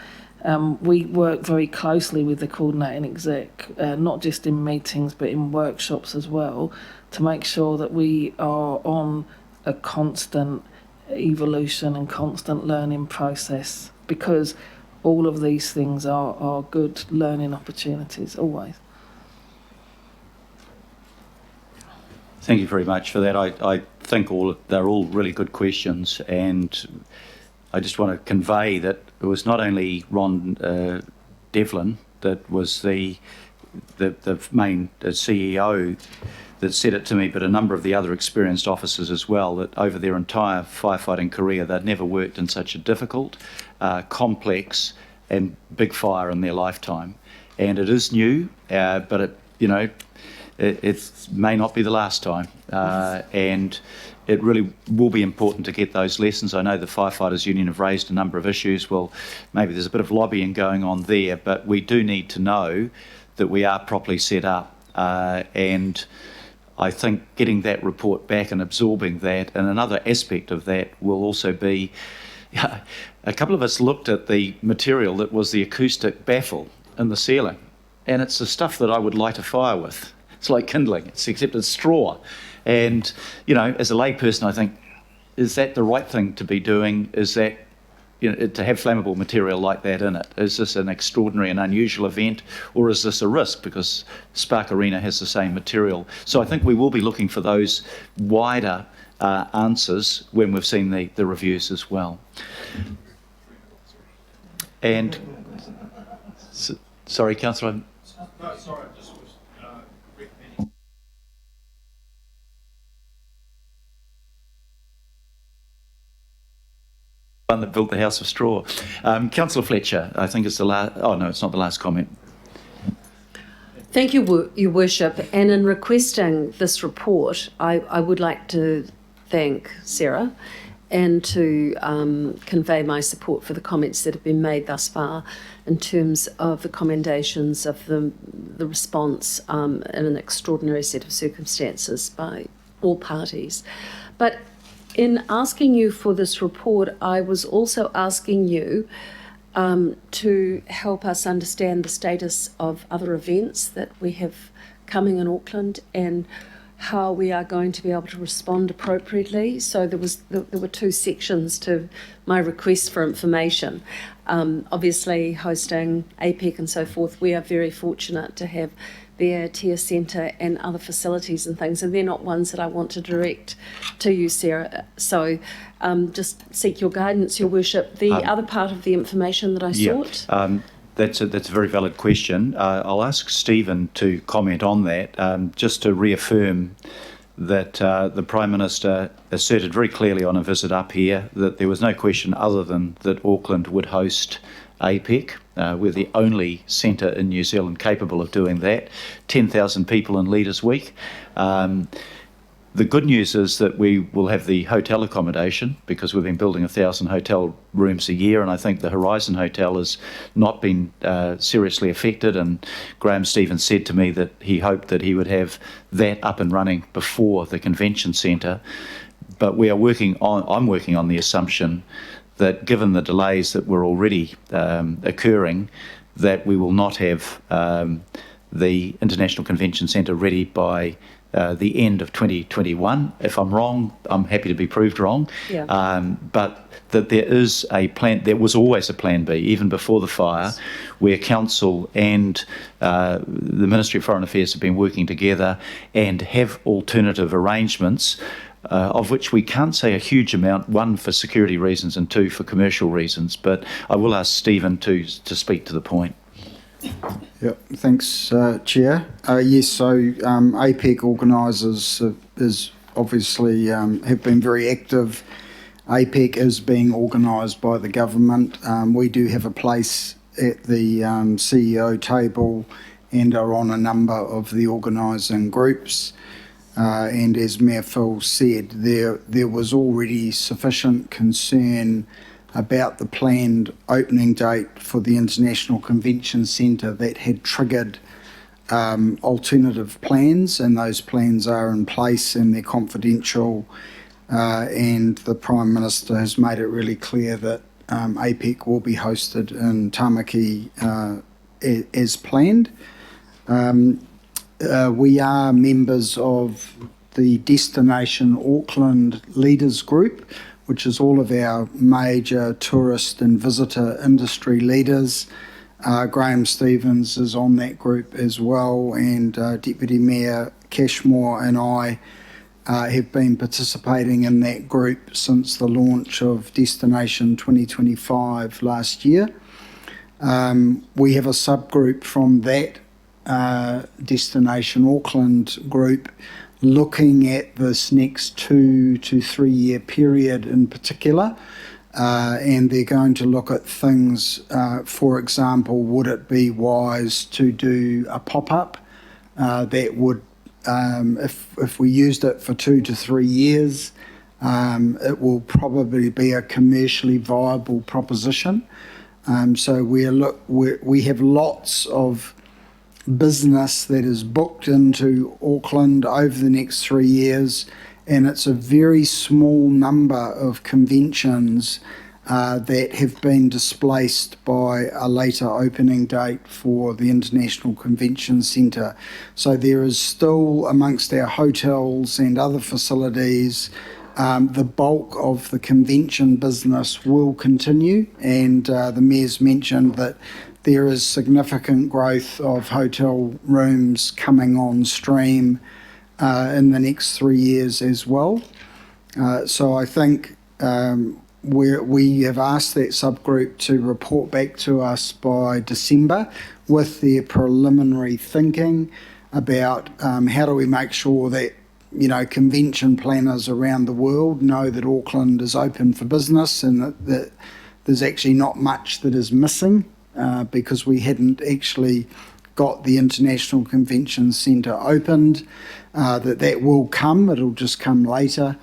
We work very closely with the coordinating exec, not just in meetings but in workshops as well, to make sure that we are on a constant evolution and constant learning process, because all of these things are good learning opportunities, always. Thank you very much for that. I think they're all really good questions, and I just want to convey that it was not only Ron Devlin that was the main CEO that said it to me, but a number of the other experienced officers as well, that over their entire firefighting career, they'd never worked in such a difficult, complex, and big fire in their lifetime. And it is new, but it may not be the last time. And it really will be important to get those lessons. I know the Firefighters Union have raised a number of issues. Well, maybe there's a bit of lobbying going on there, but we do need to know that we are properly set up. And I think getting that report back and absorbing that, and another aspect of that will also be, a couple of us looked at the material that was the acoustic baffle in the ceiling, and it's the stuff that I would light a fire with. It's like kindling, except it's straw. And, as a layperson, I think, is that the right thing to be doing? Is that, to have flammable material like that in it? Is this an extraordinary and unusual event, or is this a risk because Spark Arena has the same material? So I think we will be looking for those wider answers when we've seen the reviews as well. And, sorry, Councillor. No, sorry, I just was recommending. One that built the House of Straw. Councillor Fletcher, I think it's the last. Oh no, it's not the last comment. Thank you, Your Worship. And in requesting this report, I would like to thank Sarah and to convey my support for the comments that have been made thus far in terms of the commendations of the response in an extraordinary set of circumstances by all parties. But in asking you for this report, I was also asking you to help us understand the status of other events that we have coming in Auckland and how we are going to be able to respond appropriately. So there were two sections to my request for information. Obviously, hosting APEC and so forth, we are very fortunate to have the Aotea Centre and other facilities and things, and they're not ones that I want to direct to you, Sarah. So just seek your guidance, Your Worship. The other part of the information that I sought. That's a very valid question. I'll ask Stephen to comment on that, just to reaffirm that the Prime Minister asserted very clearly on a visit up here that there was no question other than that Auckland would host APEC. We're the only centre in New Zealand capable of doing that. 10,000 people in Leaders Week. The good news is that we will have the hotel accommodation because we've been building 1,000 hotel rooms a year, and I think the Horizon Hotel has not been seriously affected. And Graham Stevens said to me that he hoped that he would have that up and running before the convention centre. But I'm working on the assumption that given the delays that were already occurring, that we will not have the International Convention Centre ready by the end of 2021. If I'm wrong, I'm happy to be proved wrong. Yeah. But that there is a plan, there was always a plan B, even before the fire, where Council and the Ministry of Foreign Affairs have been working together and have alternative arrangements, of which we can't say a huge amount, one for security reasons and two for commercial reasons. But I will ask Stephen to speak to the point. Yep, thanks, Chair. Yes, so APEC organisers is obviously have been very active. APEC is being organised by the government. We do have a place at the CEO table and are on a number of the organising groups. And as Mayor Phil said, there was already sufficient concern about the planned opening date for the International Convention Centre that had triggered alternative plans, and those plans are in place and they're confidential, and the Prime Minister has made it really clear that APEC will be hosted in Tamaki as planned. We are members of the Destination Auckland Leaders Group, which is all of our major tourist and visitor industry leaders. Graham Stevens is on that group as well, and Deputy Mayor Cashmore and I have been participating in that group since the launch of Destination 2025 last year. We have a subgroup from that Destination Auckland group looking at this next 2 to 3 year period in particular, and they're going to look at things, for example, would it be wise to do a pop-up that would, if we used it for 2 to 3 years, it will probably be a commercially viable proposition. So we have lots of business that is booked into Auckland over the next 3 years, and it's a very small number of conventions that have been displaced by a later opening date for the International Convention Centre. So there is still, amongst our hotels and other facilities, the bulk of the convention business will continue, and the Mayor's mentioned that there is significant growth of hotel rooms coming on stream in the next 3 years as well. So I think we have asked that subgroup to report back to us by December with their preliminary thinking about how do we make sure that convention planners around the world know that Auckland is open for business, and that there's actually not much that is missing because we hadn't actually got the International Convention Centre opened, that will come, it'll just come later,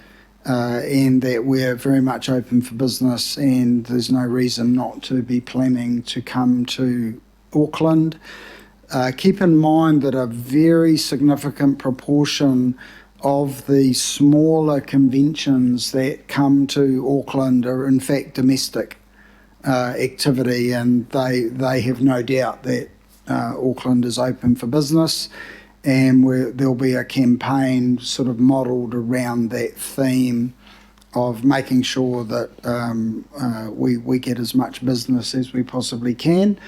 and that we're very much open for business, and there's no reason not to be planning to come to Auckland. Keep in mind that a very significant proportion of the smaller conventions that come to Auckland are in fact domestic activity, and they have no doubt that Auckland is open for business, and there'll be a campaign sort of modelled around that theme of making sure that we get as much business as we possibly can.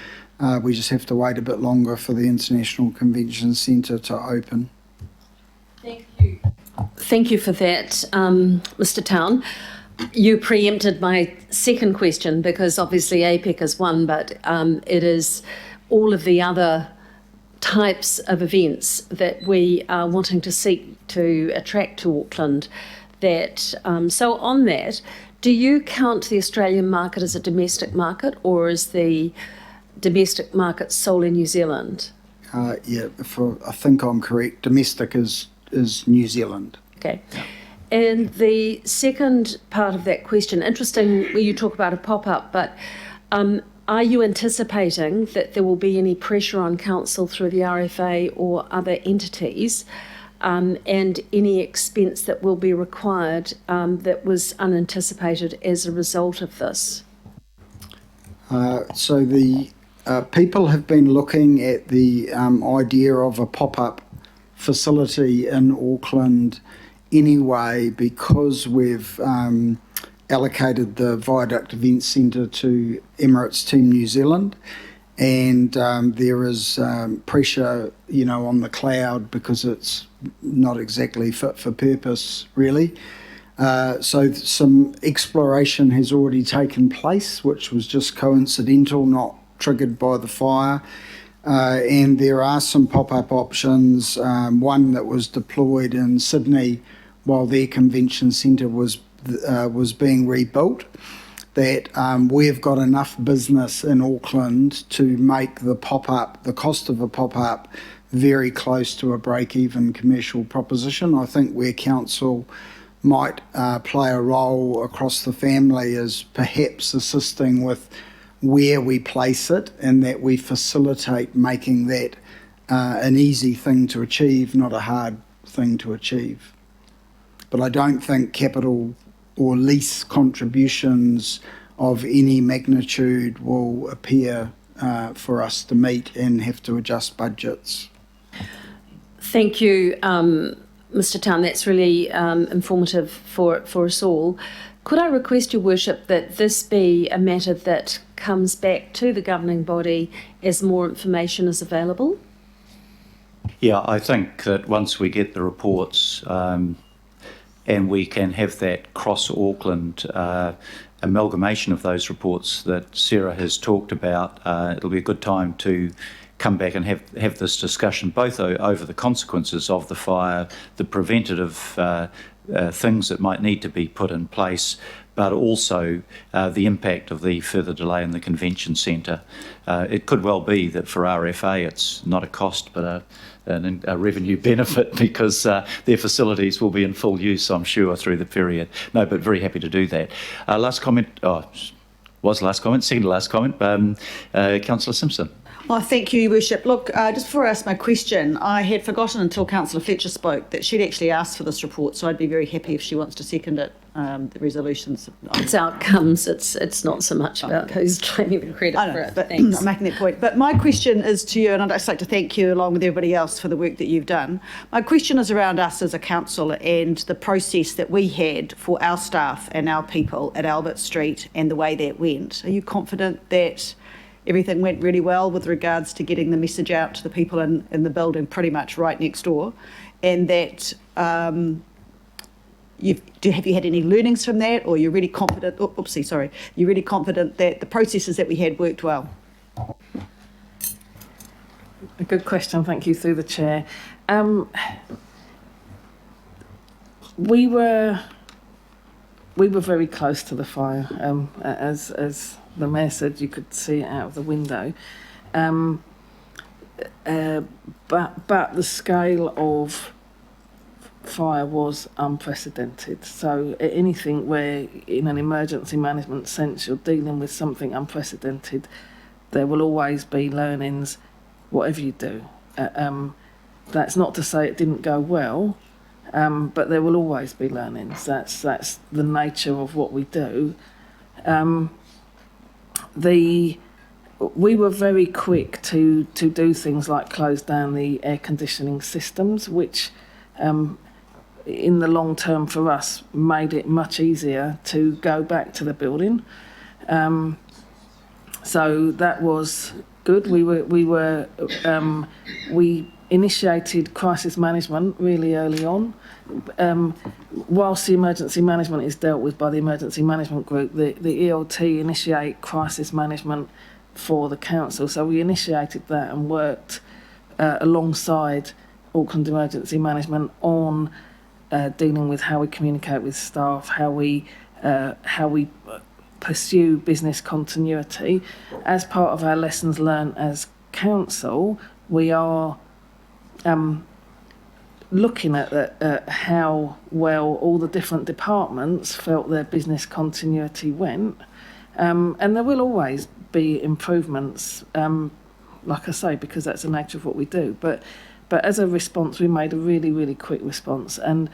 We just have to wait a bit longer for the International Convention Centre to open. Thank you for that, Mr. Town. You preempted my second question, because obviously APEC is one, but it is all of the other types of events that we are wanting to seek to attract to Auckland. So on that, do you count the Australian market as a domestic market, or is the domestic market solely New Zealand? Yeah, I think I'm correct. Domestic is New Zealand. Okay. And the second part of that question, interesting when you talk about a pop-up, but are you anticipating that there will be any pressure on council through the RFA or other entities, and any expense that will be required that was unanticipated as a result of this? So the people have been looking at the idea of a pop-up facility in Auckland anyway, because we've allocated the Viaduct Event Centre to Emirates Team New Zealand, and there is pressure, on the cloud because it's not exactly fit for purpose, really. So some exploration has already taken place, which was just coincidental, not triggered by the fire. And there are some pop-up options, one that was deployed in Sydney while their convention centre was being rebuilt, that we've got enough business in Auckland to make the cost of a pop-up very close to a break-even commercial proposition. I think where council might play a role across the family is perhaps assisting with where we place it, and that we facilitate making that an easy thing to achieve, not a hard thing to achieve. But I don't think capital or lease contributions of any magnitude will appear for us to meet and have to adjust budgets. Thank you, Mr. Town. That's really informative for us all. Could I request, Your Worship, that this be a matter that comes back to the governing body as more information is available? Yeah, I think that once we get the reports and we can have that cross-Auckland amalgamation of those reports that Sarah has talked about, it'll be a good time to come back and have this discussion, both over the consequences of the fire, the preventative things that might need to be put in place, but also the impact of the further delay in the convention centre. It could well be that for RFA it's not a cost but a revenue benefit because their facilities will be in full use, I'm sure, through the period. No, but very happy to do that. Last comment, second to last comment, Councillor Simpson. Oh, thank you, Your Worship. Look, just before I ask my question, I had forgotten until Councillor Fletcher spoke that she'd actually asked for this report, so I'd be very happy if she wants to second it, the resolutions. It's outcomes, it's not so much about who's claiming the credit I know, for it. but Thanks. I'm making that point. But my question is to you, and I'd just like to thank you along with everybody else for the work that you've done. My question is around us as a council and the process that we had for our staff and our people at Albert Street and the way that went. Are you confident that everything went really well with regards to getting the message out to the people in the building pretty much right next door, and that have you had any learnings from that, or you're really confident, you're really confident that the processes that we had worked well? A good question, thank you, through the chair. We were very close to the fire, as the mayor said, you could see it out of the window. But the scale of fire was unprecedented. So anything where in an emergency management sense you're dealing with something unprecedented, there will always be learnings, whatever you do. That's not to say it didn't go well, but there will always be learnings. That's the nature of what we do. We were very quick to do things like close down the air conditioning systems, which in the long term for us made it much easier to go back to the building. So that was good. We initiated crisis management really early on. Whilst the emergency management is dealt with by the emergency management group, the ELT initiate crisis management for the council. So we initiated that and worked alongside Auckland Emergency Management on dealing with how we communicate with staff, how we pursue business continuity. As part of our lessons learned as council, we are looking at how well all the different departments felt their business continuity went. And there will always be improvements, like I say, because that's the nature of what we do. But as a response, we made a really, really quick response. And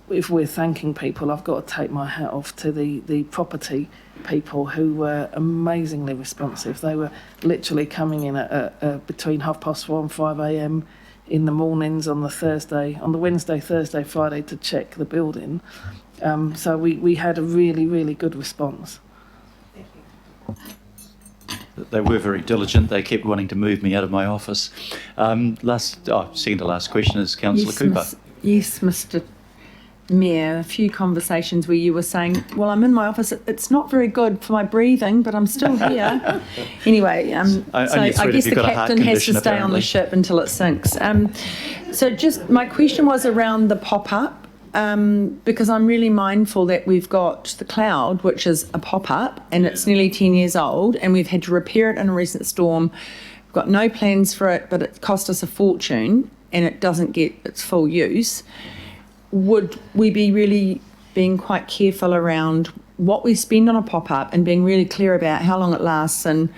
if we're thanking people, I've got to take my hat off to the property people who were amazingly responsive. They were literally coming in at between 4:30 and 5 a.m. in the mornings on the Wednesday, Thursday, Friday to check the building. So we had a really, really good response. They were very diligent. They kept wanting to move me out of my office. Second to last question is Councillor Cooper. Yes, Mr. Mayor, a few conversations where you were saying, well, I'm in my office, it's not very good for my breathing, but I'm still here. Anyway, so I guess the captain has to stay on the ship until it sinks. So just my question was around the pop-up, because I'm really mindful that we've got the Cloud, which is a pop-up, and it's nearly 10 years old, and we've had to repair it in a recent storm. We've got no plans for it, but it cost us a fortune, and it doesn't get its full use. Would we be really being quite careful around what we spend on a pop-up and being really clear about how long it lasts, and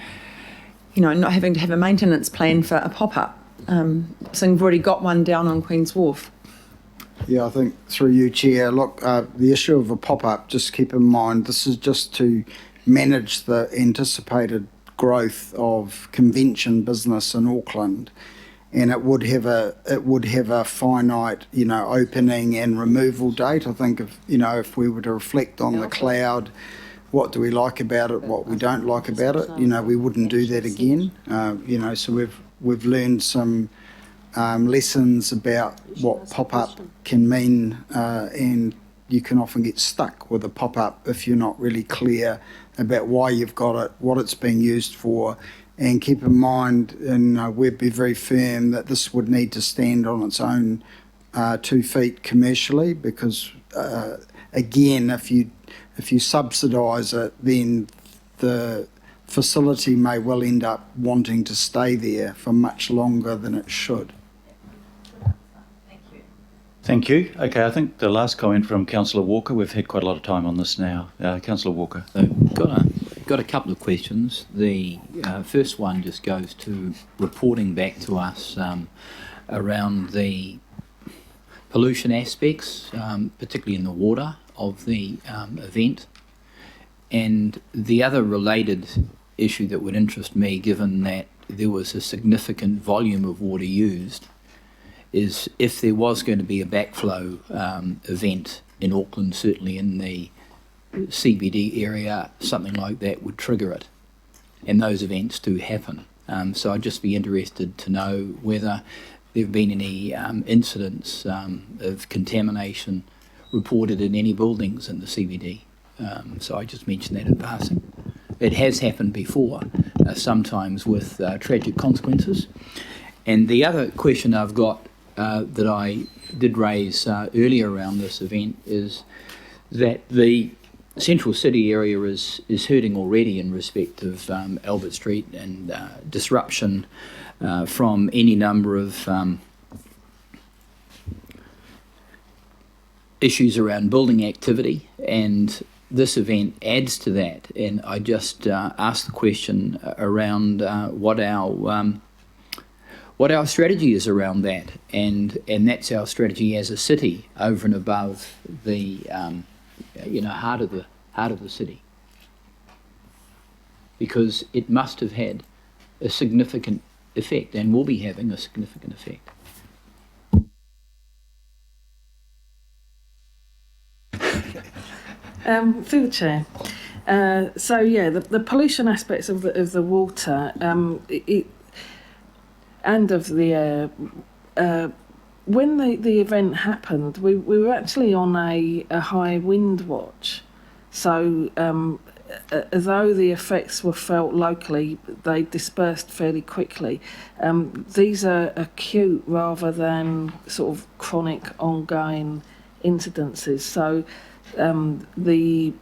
not having to have a maintenance plan for a pop-up? So we've already got one down on Queen's Wharf. Yeah, I think through you, Chair, look, the issue of a pop-up, just keep in mind, this is just to manage the anticipated growth of convention business in Auckland. And it would have a finite, opening and removal date. I think if we were to reflect on the Cloud, what do we like about it, what we don't like about it, we wouldn't do that again. So we've learned some lessons about what pop-up can mean, and you can often get stuck with a pop-up if you're not really clear about why you've got it, what it's being used for. And keep in mind, and we'd be very firm that this would need to stand on its own 2 feet commercially, because again, if you subsidise it, then the facility may well end up wanting to stay there for much longer than it should. Thank you. Okay, I think the last comment from Councillor Walker. We've had quite a lot of time on this now. Councillor Walker. Got a couple of questions. The first one just goes to reporting back to us around the pollution aspects, particularly in the water of the event. And the other related issue that would interest me, given that there was a significant volume of water used, is if there was going to be a backflow event in Auckland, certainly in the CBD area, something like that would trigger it. And those events do happen. So I'd just be interested to know whether there have been any incidents of contamination reported in any buildings in the CBD. So I just mentioned that in passing. It has happened before, sometimes with tragic consequences. And the other question I've got that I did raise earlier around this event is that the Central City area is hurting already in respect of Albert Street and disruption from any number of issues around building activity, and this event adds to that. And I just asked the question around what our strategy is around that, and that's our strategy as a city over and above the heart of the city, because it must have had a significant effect and will be having a significant effect. Through the chair. So yeah, the pollution aspects of the water, and of the air. When the event happened, we were actually on a high wind watch. So although the effects were felt locally, they dispersed fairly quickly. These are acute rather than sort of chronic, ongoing incidences. So the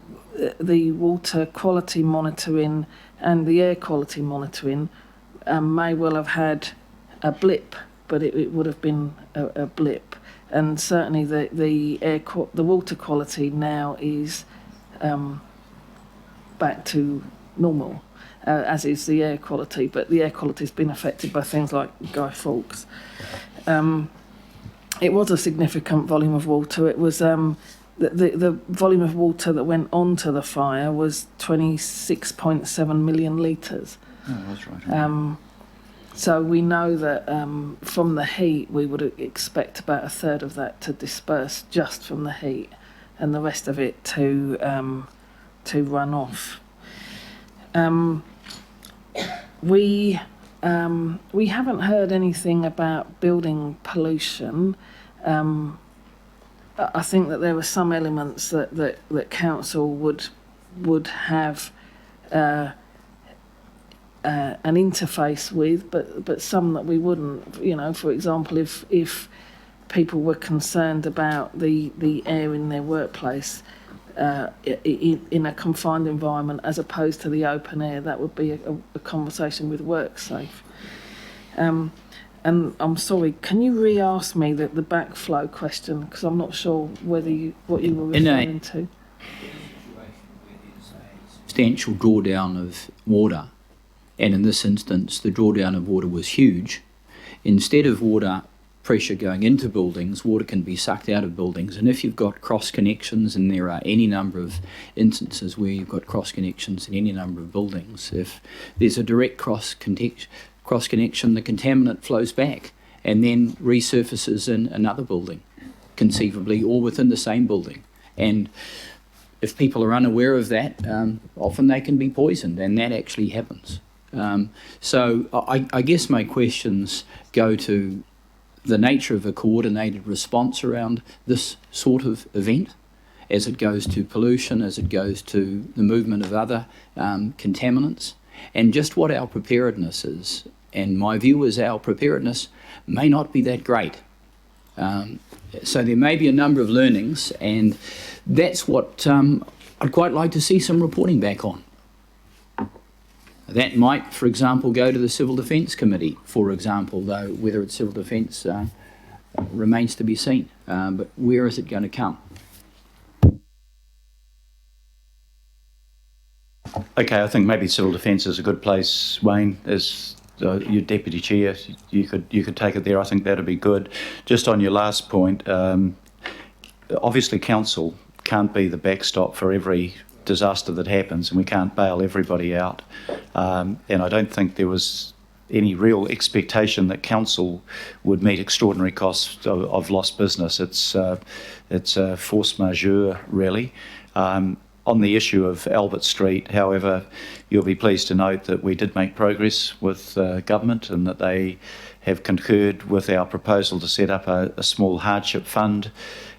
water quality monitoring and the air quality monitoring may well have had a blip, but it would have been a blip. And certainly the water quality now is back to normal, as is the air quality. But the air quality has been affected by things like Guy Fawkes. It was a significant volume of water. It was the volume of water that went onto the fire was 26.7 million litres. Oh, that's right. So we know that from the heat, we would expect about a third of that to disperse just from the heat, and the rest of it to run off. We haven't heard anything about building pollution. I think that there were some elements that council would have an interface with, but some that we wouldn't. You know, for example, if people were concerned about the air in their workplace in a confined environment as opposed to the open air, that would be a conversation with WorkSafe. And I'm sorry, can you re-ask me the backflow question, because I'm not sure what you were referring to. Substantial drawdown of water, and in this instance the drawdown of water was huge. Instead of water pressure going into buildings, water can be sucked out of buildings, and if you've got cross connections, and there are any number of instances where you've got cross connections in any number of buildings, if there's a direct cross connection, the contaminant flows back and then resurfaces in another building, conceivably, or within the same building. And if people are unaware of that, often they can be poisoned, and that actually happens. So I guess my questions go to the nature of a coordinated response around this sort of event, as it goes to pollution, as it goes to the movement of other contaminants, and just what our preparedness is. And my view is our preparedness may not be that great. So there may be a number of learnings, and that's what I'd quite like to see some reporting back on. That might, for example, go to the Civil Defence Committee, for example, though whether it's Civil Defence remains to be seen. But where is it going to come? Okay, I think maybe Civil Defence is a good place, Wayne, as your Deputy Chair. You could take it there. I think that'd be good. Just on your last point, obviously Council can't be the backstop for every disaster that happens, and we can't bail everybody out. And I don't think there was any real expectation that Council would meet extraordinary costs of lost business. It's a force majeure, really. On the issue of Albert Street, however, you'll be pleased to note that we did make progress with government, and that they have concurred with our proposal to set up a small hardship fund.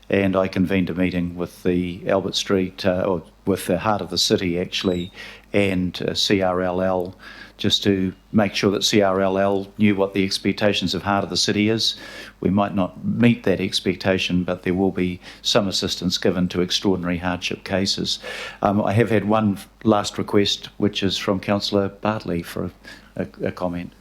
And I convened a meeting with the Albert Street, or with the Heart of the City actually, and CRLL, just to make sure that CRLL knew what the expectations of Heart of the City is. We might not meet that expectation, but there will be some assistance given to extraordinary hardship cases. I have had one last request, which is from Councillor Bartley for a comment.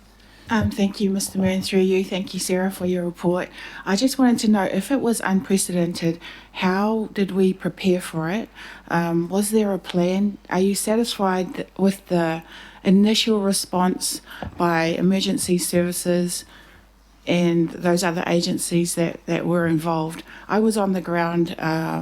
Thank you, Mr. Mayor, and through you, thank you, Sarah, for your report. I just wanted to know, if it was unprecedented, how did we prepare for it? Was there a plan? Are you satisfied with the initial response by emergency services and those other agencies that were involved? I was on the ground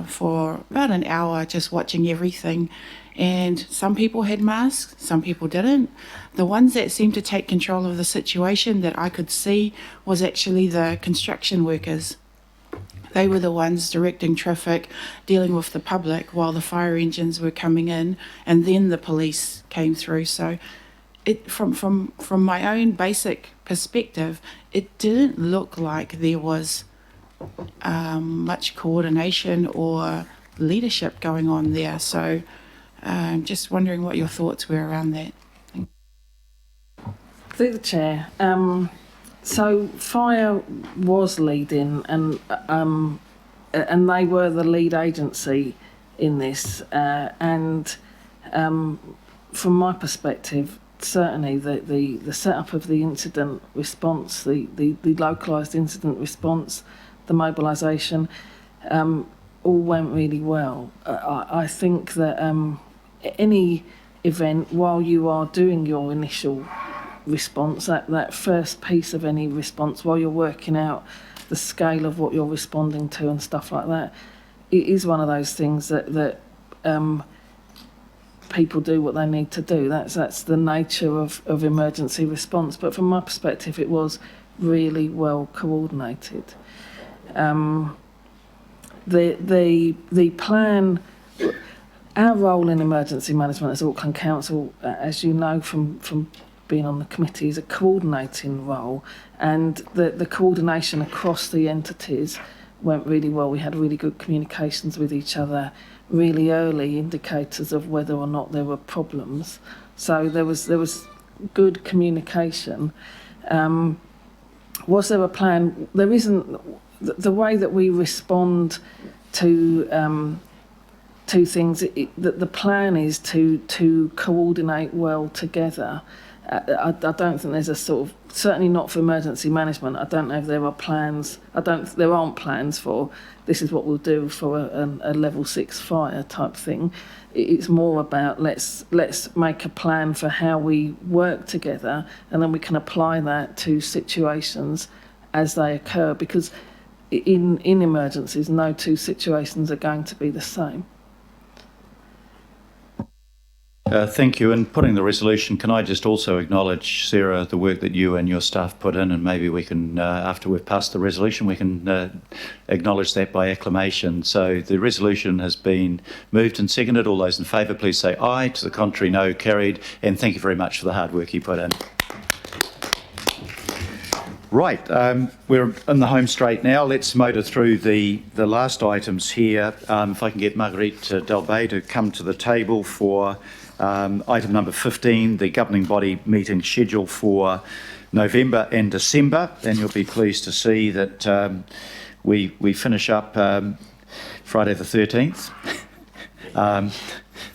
for about an hour just watching everything, and some people had masks, some people didn't. The ones that seemed to take control of the situation that I could see was actually the construction workers. They were the ones directing traffic, dealing with the public while the fire engines were coming in, and then the police came through. So from my own basic perspective, it didn't look like there was much coordination or leadership going on there. So I'm just wondering what your thoughts were around that. Through the chair. So fire was leading, and they were the lead agency in this. And from my perspective, certainly the setup of the incident response, the localised incident response, the mobilisation, all went really well. I think that any event, while you are doing your initial response, that first piece of any response, while you're working out the scale of what you're responding to and stuff like that, it is one of those things that people do what they need to do. That's the nature of emergency response. But from my perspective, it was really well coordinated. The plan. Our role in emergency management as Auckland Council, as you know from being on the committee, is a coordinating role, and the coordination across the entities went really well. We had really good communications with each other, really early indicators of whether or not there were problems. So there was good communication. Was there a plan? There isn't. The way that we respond to things, the plan is to coordinate well together. I don't think there's a sort of, certainly not for emergency management. I don't know if there are plans. There aren't plans for this is what we'll do for a level 6 fire type thing. It's more about let's make a plan for how we work together, and then we can apply that to situations as they occur, because in emergencies, no two situations are going to be the same. Thank you. In putting the resolution, can I just also acknowledge, Sarah, the work that you and your staff put in, and maybe we can, after we've passed the resolution, we can acknowledge that by acclamation. So the resolution has been moved and seconded. All those in favour, please say aye. To the contrary, no. Carried. And thank you very much for the hard work you put in. Right, we're in the home straight now. Let's motor through the last items here. If I can get Marguerite Delbay to come to the table for item number 15, the governing body meeting schedule for November and December. And you'll be pleased to see that we finish up Friday the 13th.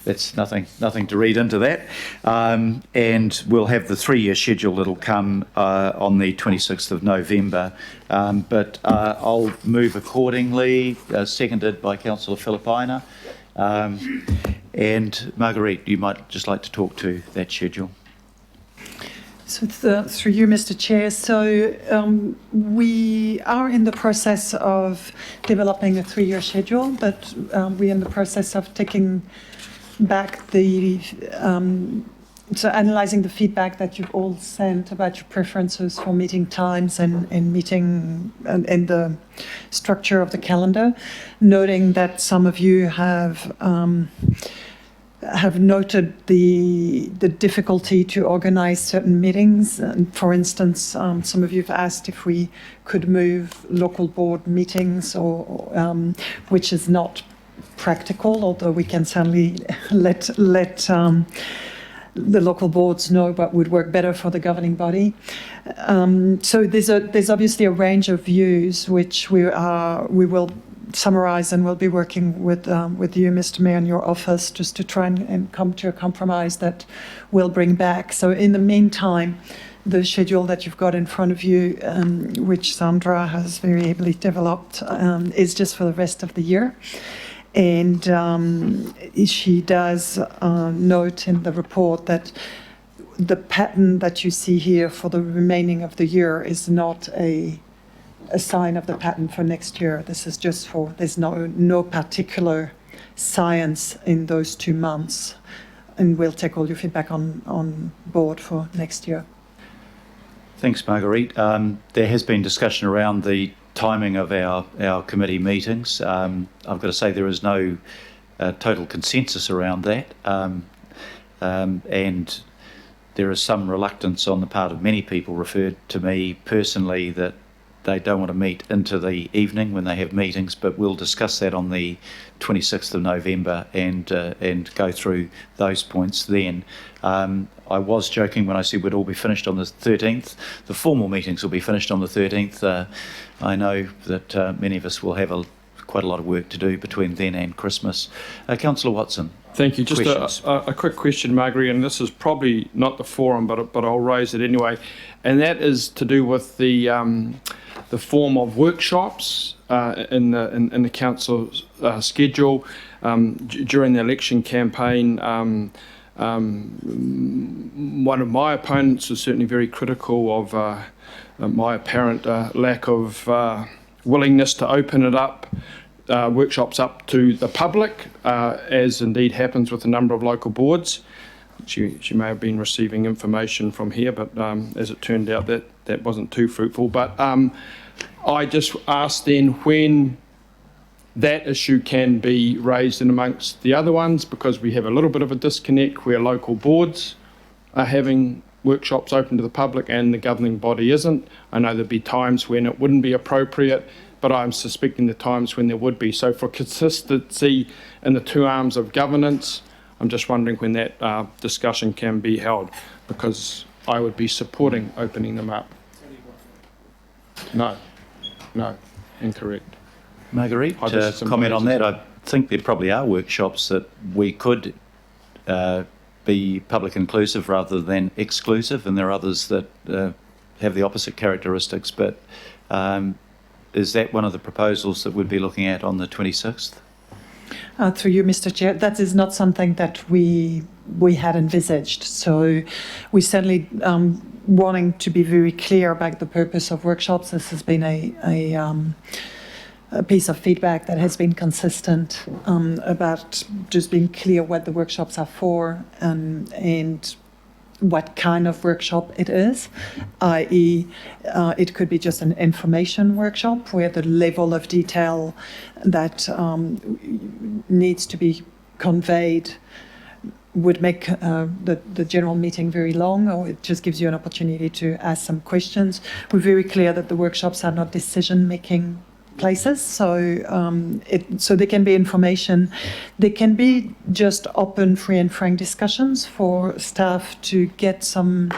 That's nothing to read into that. And we'll have the 3-year schedule that'll come on the 26th of November. But I'll move accordingly, seconded by Councillor Filipaina. And Marguerite, you might just like to talk to that schedule. So through you, Mr. Chair. So we are in the process of developing a 3-year schedule, but we're in the process of taking back so analysing the feedback that you've all sent about your preferences for meeting times and meeting and the structure of the calendar, noting that some of you have noted the difficulty to organise certain meetings. And for instance, some of you have asked if we could move local board meetings, or which is not practical, although we can certainly let the local boards know what would work better for the governing body. So there's obviously a range of views which we will summarise, and we'll be working with you, Mr. Mayor, and your office, just to try and come to a compromise that we'll bring back. So in the meantime, the schedule that you've got in front of you, which Sandra has very ably developed, is just for the rest of the year. And she does note in the report that the pattern that you see here for the remaining of the year is not a sign of the pattern for next year. This is just for, there's no particular science in those 2 months. And we'll take all your feedback on board for next year. Thanks, Marguerite. There has been discussion around the timing of our committee meetings. I've got to say there is no total consensus around that, and there is some reluctance on the part of many people referred to me personally that they don't want to meet into the evening when they have meetings, but we'll discuss that on the 26th of November and go through those points then. I was joking when I said we'd all be finished on the 13th. The formal meetings will be finished on the 13th. I know that many of us will have quite a lot of work to do between then and Christmas. Councillor Watson. Thank you. Just a quick question, Marguerite, and this is probably not the forum, but I'll raise it anyway, and that is to do with the form of workshops in the council's schedule during the election campaign. One of my opponents was certainly very critical of my apparent lack of willingness to open it up, workshops up to the public, as indeed happens with a number of local boards. She may have been receiving information from here, but as it turned out, that wasn't too fruitful. But I just asked then when that issue can be raised in amongst the other ones, because we have a little bit of a disconnect where local boards are having workshops open to the public and the governing body isn't. I know there'd be times when it wouldn't be appropriate, but I'm suspecting the times when there would be. So for consistency in the 2 arms of governance, I'm just wondering when that discussion can be held, because I would be supporting opening them up. No, incorrect. Marguerite, to comment on that, I think there probably are workshops that we could be public inclusive rather than exclusive, and there are others that have the opposite characteristics, but is that one of the proposals that we'd be looking at on the 26th? Through you, Mr. Chair, that is not something that we had envisaged. So we certainly wanting to be very clear about the purpose of workshops. This has been a piece of feedback that has been consistent about just being clear what the workshops are for and what kind of workshop it is, i.e. It could be just an information workshop where the level of detail that needs to be conveyed would make the general meeting very long, or it just gives you an opportunity to ask some questions. We're very clear that the workshops are not decision-making places, so so they can be information. They can be just open, free and frank discussions for staff to get some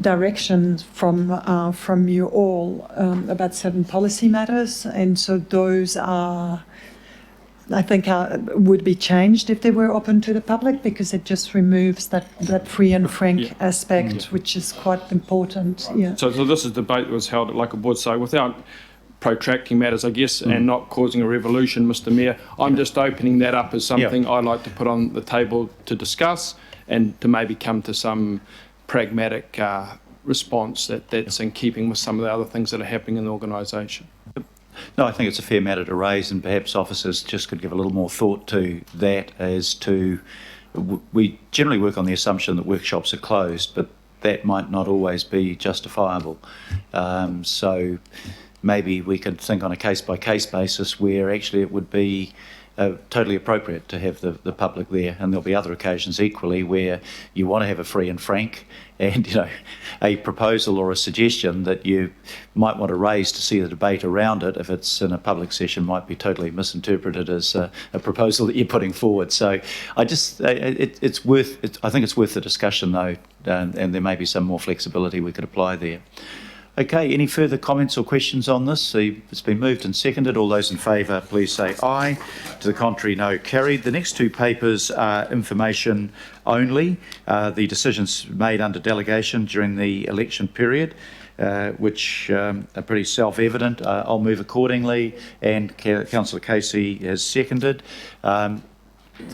direction from you all about certain policy matters, and so those are, I think, would be changed if they were open to the public, because it just removes that free and frank aspect, which is quite important. Yeah. So this is a debate that was held at local board. So without protracting matters, I guess, and not causing a revolution, Mr. Mayor, I'm just opening that up as something I'd like to put on the table to discuss and to maybe come to some pragmatic response that's in keeping with some of the other things that are happening in the organisation. No, I think it's a fair matter to raise, and perhaps officers just could give a little more thought to that. As to, we generally work on the assumption that workshops are closed, but that might not always be justifiable. So maybe we could think on a case-by-case basis where actually it would be totally appropriate to have the public there, and there'll be other occasions equally where you want to have a free and frank, and a proposal or a suggestion that you might want to raise to see the debate around it, if it's in a public session, might be totally misinterpreted as a proposal that you're putting forward. So I just I think it's worth the discussion though, and there may be some more flexibility we could apply there. Okay, any further comments or questions on this? So it's been moved and seconded. All those in favour, please say aye. To the contrary, no. Carried. The next two papers are information only. The decisions made under delegation during the election period, which are pretty self-evident. I'll move accordingly, and Councillor Casey has seconded.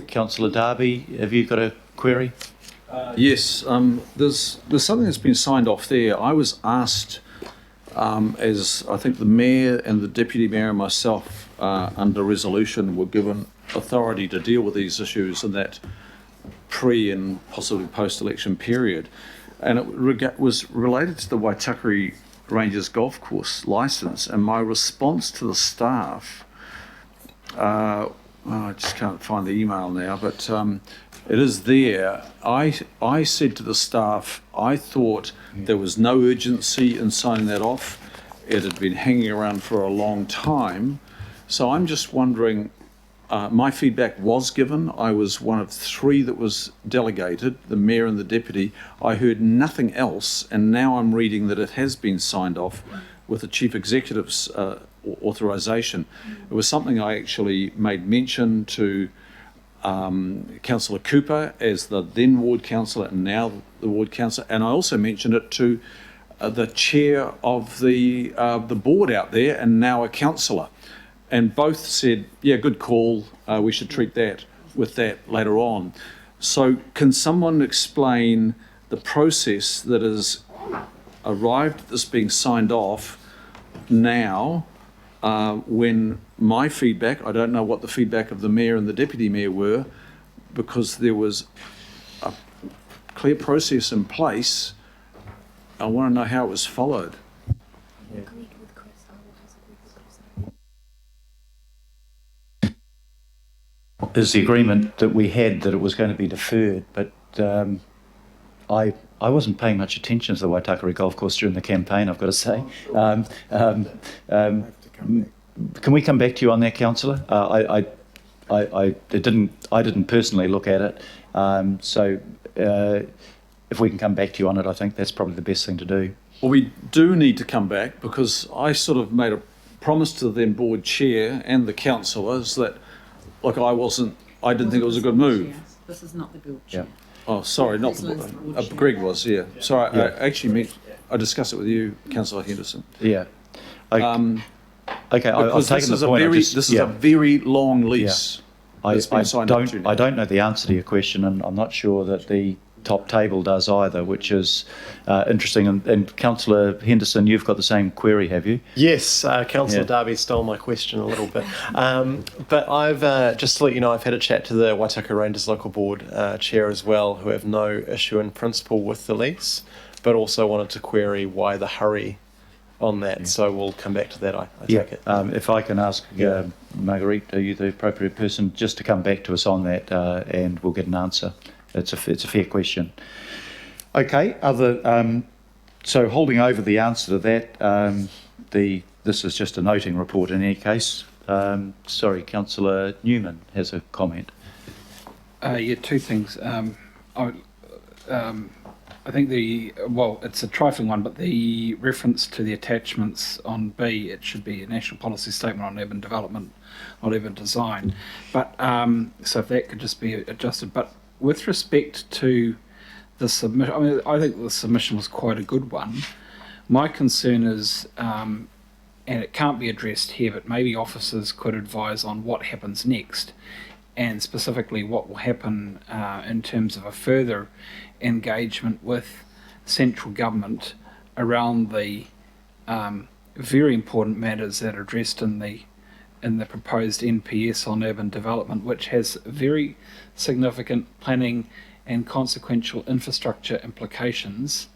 Councillor Darby, have you got a query? Yes, there's something that's been signed off there. I was asked, as I think the Mayor and the Deputy Mayor and myself under resolution were given authority to deal with these issues in that pre and possibly post-election period. And it was related to the Waitakere Rangers Golf Course licence, and my response to the staff, I just can't find the email now, but it is there. I said to the staff, I thought there was no urgency in signing that off. It had been hanging around for a long time. So I'm just wondering, my feedback was given. I was one of three that was delegated, the Mayor and the Deputy. I heard nothing else, and now I'm reading that it has been signed off with the Chief Executive's authorisation. It was something I actually made mention to Councillor Cooper as the then ward councillor and now the ward councillor, and I also mentioned it to the chair of the board out there and now a councillor, and both said, yeah, good call, we should treat that with that later on. So can someone explain the process that has arrived at this being signed off now, when my feedback, I don't know what the feedback of the Mayor and the Deputy Mayor were, because there was a clear process in place. I want to know how it was followed. Is the agreement that we had that it was going to be deferred, but I wasn't paying much attention to the Waitakere Golf Course during the campaign, I've got to say. Can we come back to you on that, Councillor? I didn't personally look at it, so if we can come back to you on it, I think that's probably the best thing to do. Well, we do need to come back, because I sort of made a promise to the then board chair and the councillors that, look, I didn't think it was a good move. This is not the board chair. Oh, sorry, not the board. Greg was, yeah. Sorry, Yeah. I actually meant, I discussed it with you, Councillor Henderson. Yeah. Okay, I've taken the point. This is a very long lease. I don't know the answer to your question, and I'm not sure that the top table does either, which is interesting. And Councillor Henderson, you've got the same query, have you? Yes, Councillor Darby stole my question a little bit. But I've, just to let you know, I've had a chat to the Waitakere Rangers Local Board Chair as well, who have no issue in principle with the lease, but also wanted to query why the hurry on that. So we'll come back to that, I take it. If I can ask Marguerite, are you the appropriate person just to come back to us on that, and we'll get an answer. It's a fair question. Okay, so holding over the answer to that, this is just a noting report in any case. Sorry, Councillor Newman has a comment. Yeah, two things. I think it's a trifling one, but the reference to the attachments on B, it should be a national policy statement on urban development, not urban design. But so if that could just be adjusted. But with respect to the submission, I mean, I think the submission was quite a good one. My concern is, and it can't be addressed here, but maybe officers could advise on what happens next, and specifically what will happen in terms of a further engagement with central government around the very important matters that are addressed in the proposed NPS on urban development, which has very significant planning and consequential infrastructure implications,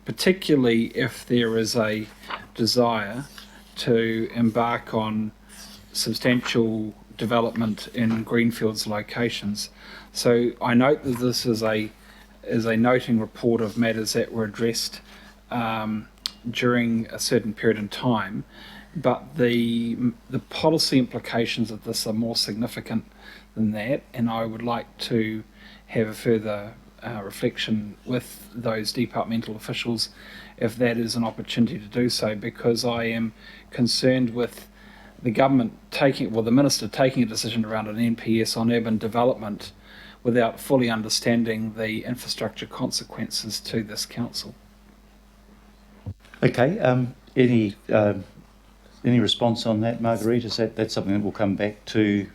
particularly if there is a desire to embark on substantial development in greenfields locations. So I note that this is a noting report of matters that were addressed during a certain period in time, but the policy implications of this are more significant than that, and I would like to have a further reflection with those departmental officials if that is an opportunity to do so, because I am concerned with the government the minister taking a decision around an NPS on urban development without fully understanding the infrastructure consequences to this council. Okay, any response on that, Marguerite? Is that's something that will come back to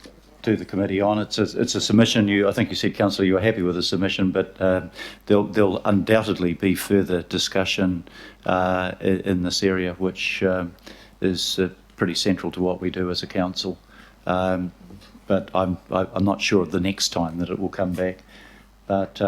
the committee on? It's a submission. I think you said, Councillor, you were happy with the submission, but there'll undoubtedly be further discussion in this area, which is pretty central to what we do as a council. But I'm not sure of the next time that it will come back. But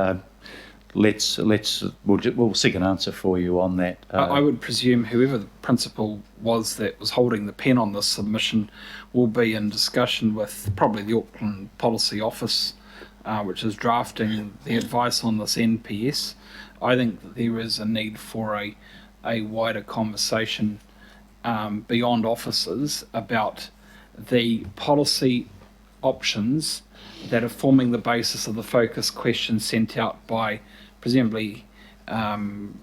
we'll seek an answer for you on that. I would presume whoever the principal was that was holding the pen on this submission will be in discussion with probably the Auckland Policy Office, which is drafting the advice on this NPS. I think that there is a need for a wider conversation beyond officers about the policy options that are forming the basis of the focus questions sent out by presumably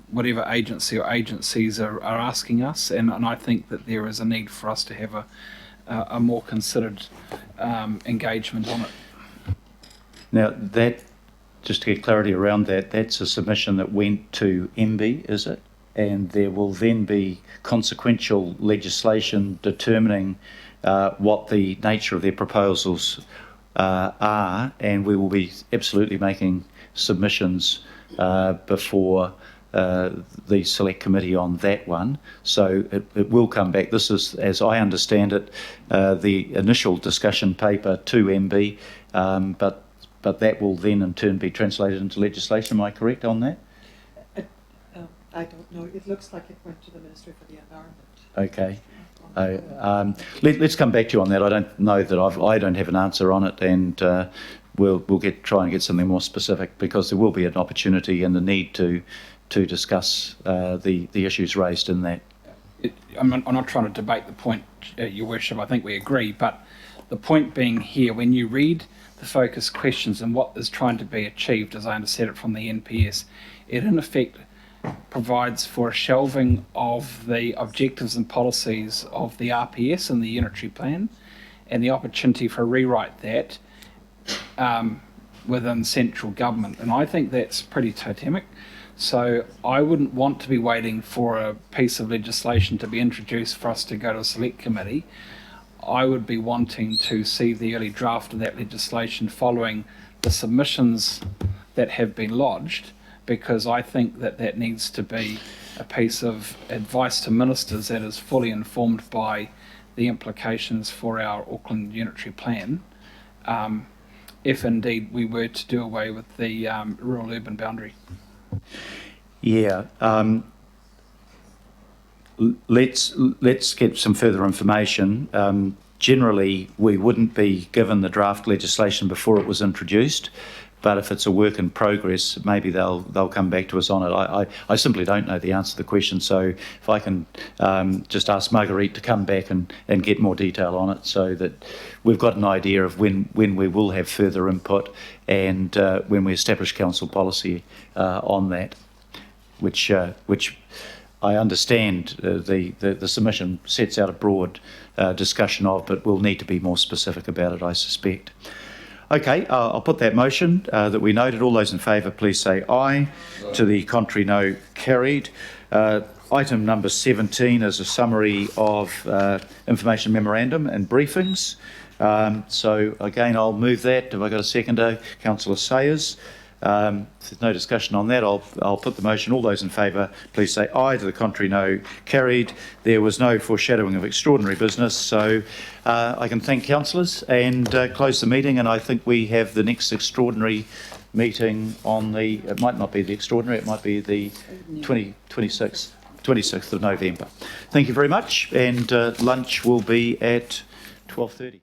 whatever agency or agencies are asking us, and I think that there is a need for us to have a more considered engagement on it. Now, just to get clarity around that's a submission that went to MB, is it? And there will then be consequential legislation determining what the nature of their proposals are, and we will be absolutely making submissions before the select committee on that one. So it will come back. This is, as I understand it, the initial discussion paper to MB, but that will then in turn be translated into legislation. Am I correct on that? I don't know. It looks like it went to the Ministry for the Environment. Okay. Let's come back to you on that. I don't know that I don't have an answer on it, and we'll try and get something more specific, because there will be an opportunity and the need to discuss the issues raised in that. I'm not trying to debate the point, Your Worship. I think we agree, but the point being here, when you read the focus questions and what is trying to be achieved, as I understand it from the NPS, it in effect provides for a shelving of the objectives and policies of the RPS and the unitary plan, and the opportunity for a rewrite that within central government. And I think that's pretty totemic. So I wouldn't want to be waiting for a piece of legislation to be introduced for us to go to a select committee. I would be wanting to see the early draft of that legislation following the submissions that have been lodged, because I think that needs to be a piece of advice to ministers that is fully informed by the implications for our Auckland unitary plan, if indeed we were to do away with the rural-urban boundary. Yeah. Let's get some further information. Generally, we wouldn't be given the draft legislation before it was introduced. but if it's a work in progress, maybe they'll come back to us on it. I simply don't know the answer to the question, so if I can just ask Marguerite to come back and get more detail on it, so that we've got an idea of when we will have further input and when we establish council policy on that, which I understand the submission sets out a broad discussion of, but we'll need to be more specific about it, I suspect. Okay, I'll put that motion that we noted. All those in favour, please say aye. To the contrary, no. Carried. Item number 17 is a summary of information memorandum and briefings. So again, I'll move that. Have I got a seconder? Councillor Sayers. If there's no discussion on that, I'll put the motion. All those in favour, please say aye. To the contrary, no. Carried. There was no foreshadowing of extraordinary business, so I can thank councillors and close the meeting. And I think we have the next extraordinary meeting on the. It might not be the extraordinary. It might be the 26th of November. Thank you very much, and lunch will be at 12:30.